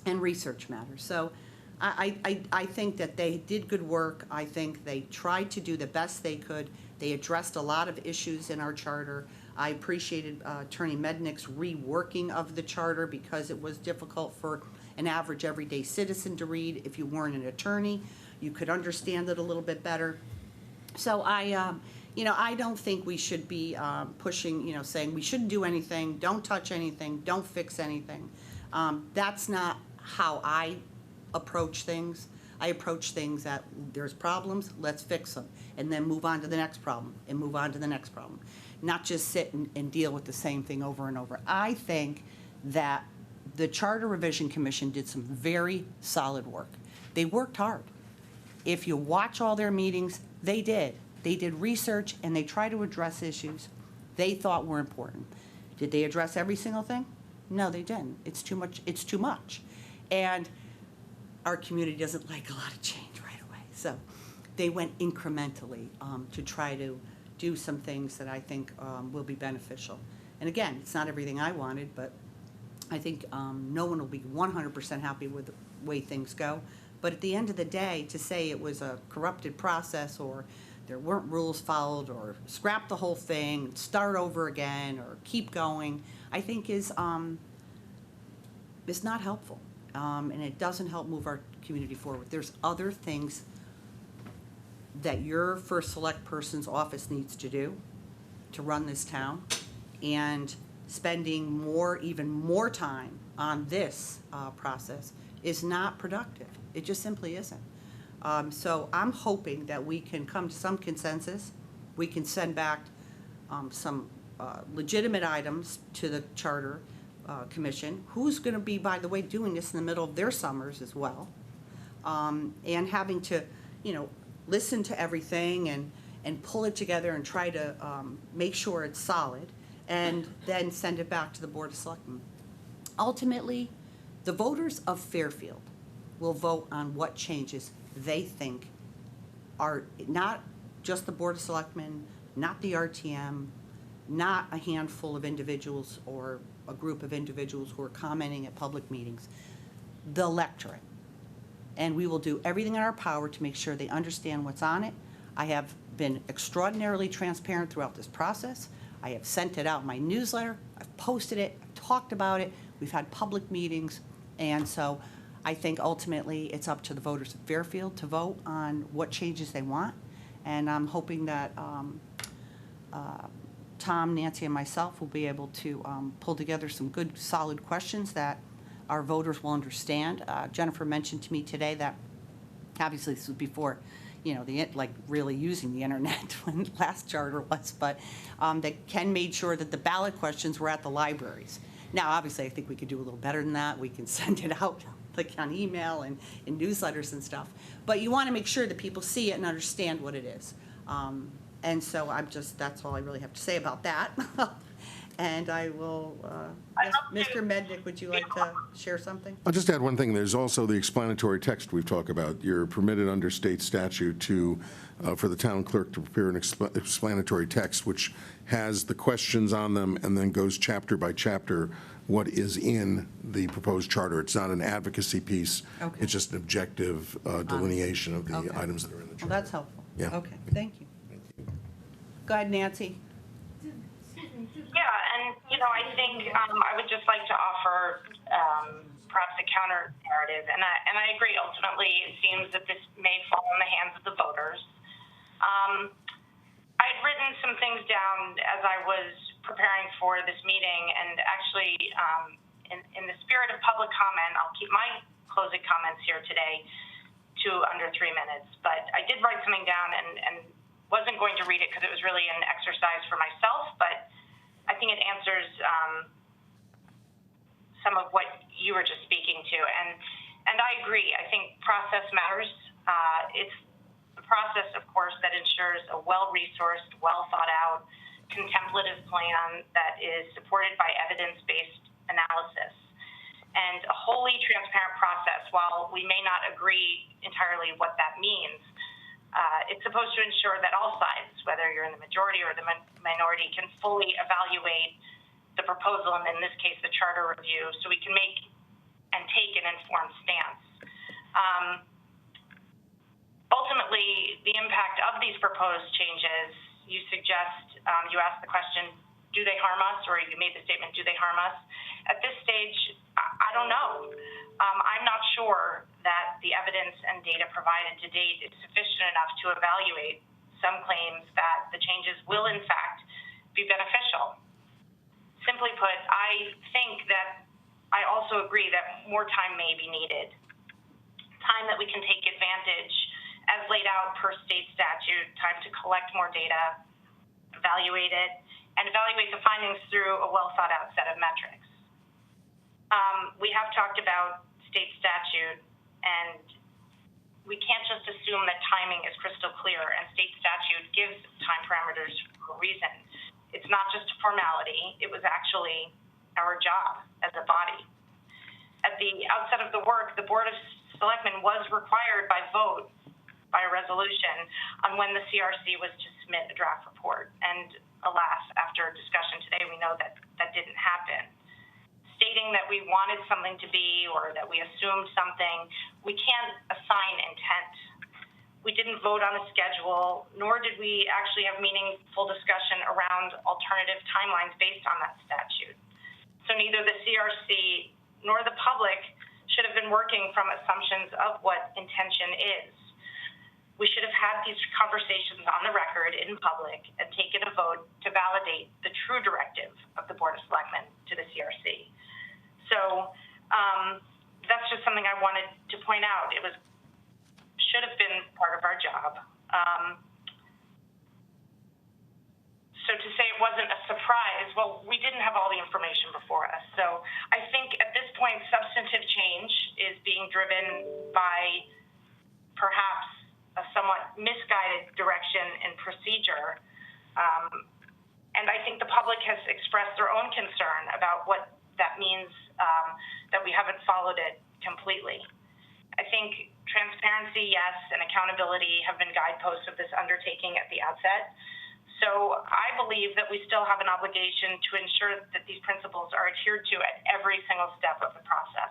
and research matters. So I think that they did good work. I think they tried to do the best they could. They addressed a lot of issues in our charter. I appreciated Attorney Mednick's reworking of the charter because it was difficult for an average everyday citizen to read. If you weren't an attorney, you could understand it a little bit better. So I don't think we should be pushing, saying we shouldn't do anything, don't touch anything, don't fix anything. That's not how I approach things. I approach things that there's problems, let's fix them, and then move on to the next problem, and move on to the next problem. Not just sit and deal with the same thing over and over. I think that the Charter Revision Commission did some very solid work. They worked hard. If you watch all their meetings, they did. They did research, and they tried to address issues they thought were important. Did they address every single thing? No, they didn't. It's too much. It's too much. And our community doesn't like a lot of change right away. So they went incrementally to try to do some things that I think will be beneficial. And again, it's not everything I wanted, but I think no one will be 100% happy with the way things go. But at the end of the day, to say it was a corrupted process or there weren't rules followed or scrap the whole thing, start over again, or keep going, I think is not helpful. And it doesn't help move our community forward. There's other things that your first select person's office needs to do to run this town, and spending even more time on this process is not productive. It just simply isn't. So I'm hoping that we can come to some consensus. We can send back some legitimate items to the Charter Commission, who's going to be, by the way, doing this in the middle of their summers as well, and having to, listen to everything and pull it together and try to make sure it's solid, and then send it back to the Board of Selectmen. Ultimately, the voters of Fairfield will vote on what changes they think are not just the Board of Selectmen, not the RTM, not a handful of individuals or a group of individuals who are commenting at public meetings, the electorate. And we will do everything in our power to make sure they understand what's on it. I have been extraordinarily transparent throughout this process. I have sent it out in my newsletter, I've posted it, I've talked about it, we've had public meetings, and so I think ultimately it's up to the voters of Fairfield to vote on what changes they want. And I'm hoping that Tom, Nancy, and myself will be able to pull together some good, solid questions that our voters will understand. Jennifer mentioned to me today that, obviously this was before, really using the internet when the last charter was, but that Ken made sure that the ballot questions were at the libraries. Now, obviously, I think we could do a little better than that. We can send it out like on email and in newsletters and stuff. But you want to make sure that people see it and understand what it is. And so that's all I really have to say about that. And I will, yes, Mr. Mednick, would you like to share something? I'll just add one thing. There's also the explanatory text we've talked about. You're permitted under state statute for the town clerk to prepare an explanatory text which has the questions on them and then goes chapter by chapter what is in the proposed charter. It's not an advocacy piece. Okay. It's just an objective delineation of the items that are in the charter. Well, that's helpful. Yeah. Okay, thank you. Go ahead, Nancy. Yeah, and I think I would just like to offer perhaps a counter narrative, and I agree. Ultimately, it seems that this may fall in the hands of the voters. I'd written some things down as I was preparing for this meeting, and actually, in the spirit of public comment, I'll keep my closing comments here today to under 3 minutes. But I did write something down, and wasn't going to read it because it was really an exercise for myself, but I think it answers some of what you were just speaking to, and I agree. I think process matters. It's the process, of course, that ensures a well-resourced, well-thought-out, contemplative plan that is supported by evidence-based analysis, and a wholly transparent process. While we may not agree entirely what that means, it's supposed to ensure that all sides, whether you're in the majority or the minority, can fully evaluate the proposal, and in this case, the charter review, so we can make and take an informed stance. Ultimately, the impact of these proposed changes, you suggest, you asked the question, do they harm us? Or you made the statement, do they harm us? At this stage, I don't know. I'm not sure that the evidence and data provided to date is sufficient enough to evaluate some claims that the changes will, in fact, be beneficial. Simply put, I think that I also agree that more time may be needed. Time that we can take advantage, as laid out per state statute, time to collect more data, evaluate it, and evaluate the findings through a well-thought-out set of metrics. We have talked about state statute, and we can't just assume that timing is crystal clear, and state statute gives time parameters for a reason. It's not just a formality. It was actually our job as a body. At the outset of the work, the Board of Selectmen was required by vote, by a resolution, on when the CRC was to submit a draft report. And alas, after discussion today, we know that that didn't happen. Stating that we wanted something to be or that we assumed something, we can't assign intent. We didn't vote on a schedule, nor did we actually have meaningful discussion around alternative timelines based on that statute. So neither the CRC nor the public should have been working from assumptions of what intention is. we should have had these conversations on the record in public and taken a vote to validate the true directive of the Board of Selectmen to the CRC. So that's just something I wanted to point out. It should have been part of our job. So to say it wasn't a surprise, well, we didn't have all the information before us. So I think at this point, substantive change is being driven by perhaps a somewhat misguided direction and procedure. And I think the public has expressed their own concern about what that means, that we haven't followed it completely. I think transparency, yes, and accountability have been guideposts of this undertaking at the outset. So I believe that we still have an obligation to ensure that these principles are adhered to at every single step of the process.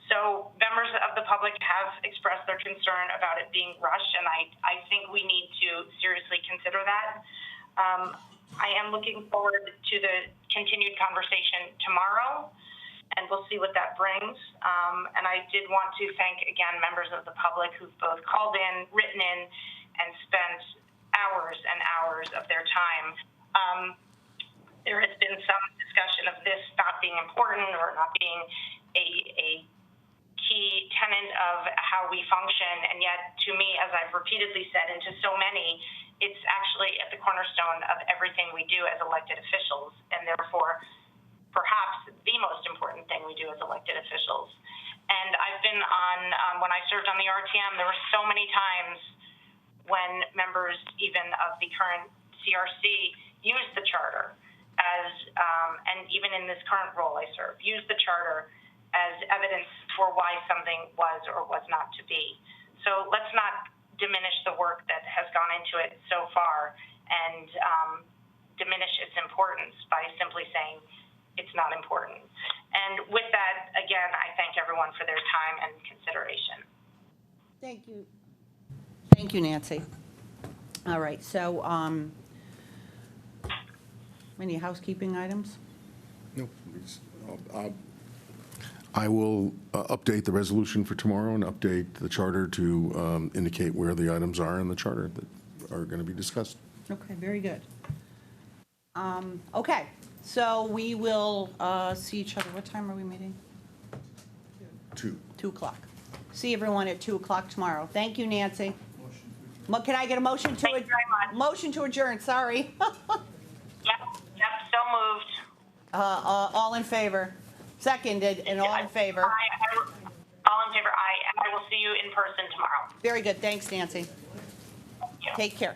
So members of the public have expressed their concern about it being rushed, and I think we need to seriously consider that. I am looking forward to the continued conversation tomorrow, and we'll see what that brings. And I did want to thank, again, members of the public who've both called in, written in, and spent hours and hours of their time. There has been some discussion of this not being important or not being a key tenet of how we function, and yet to me, as I've repeatedly said, and to so many, it's actually at the cornerstone of everything we do as elected officials, and therefore perhaps the most important thing we do as elected officials. And I've been on, when I served on the RTM, there were so many times when members even of the current CRC use the charter as, and even in this current role I serve, use the charter as evidence for why something was or was not to be. So let's not diminish the work that has gone into it so far and diminish its importance by simply saying it's not important. And with that, again, I thank everyone for their time and consideration. Thank you. Thank you, Nancy. All right, so any housekeeping items? No. I will update the resolution for tomorrow and update the charter to indicate where the items are in the charter that are going to be discussed. Okay, very good. Okay, so we will see each other. What time are we meeting? 2. 2 o'clock. See everyone at 2 o'clock tomorrow. Thank you, Nancy. Can I get a motion to Thank you very much. motion to adjourn? Sorry. Yep, so moved. All in favor? Seconded and all in favor? All in favor, aye. And I will see you in person tomorrow. Very good. Thanks, Nancy. Thank you. Take care.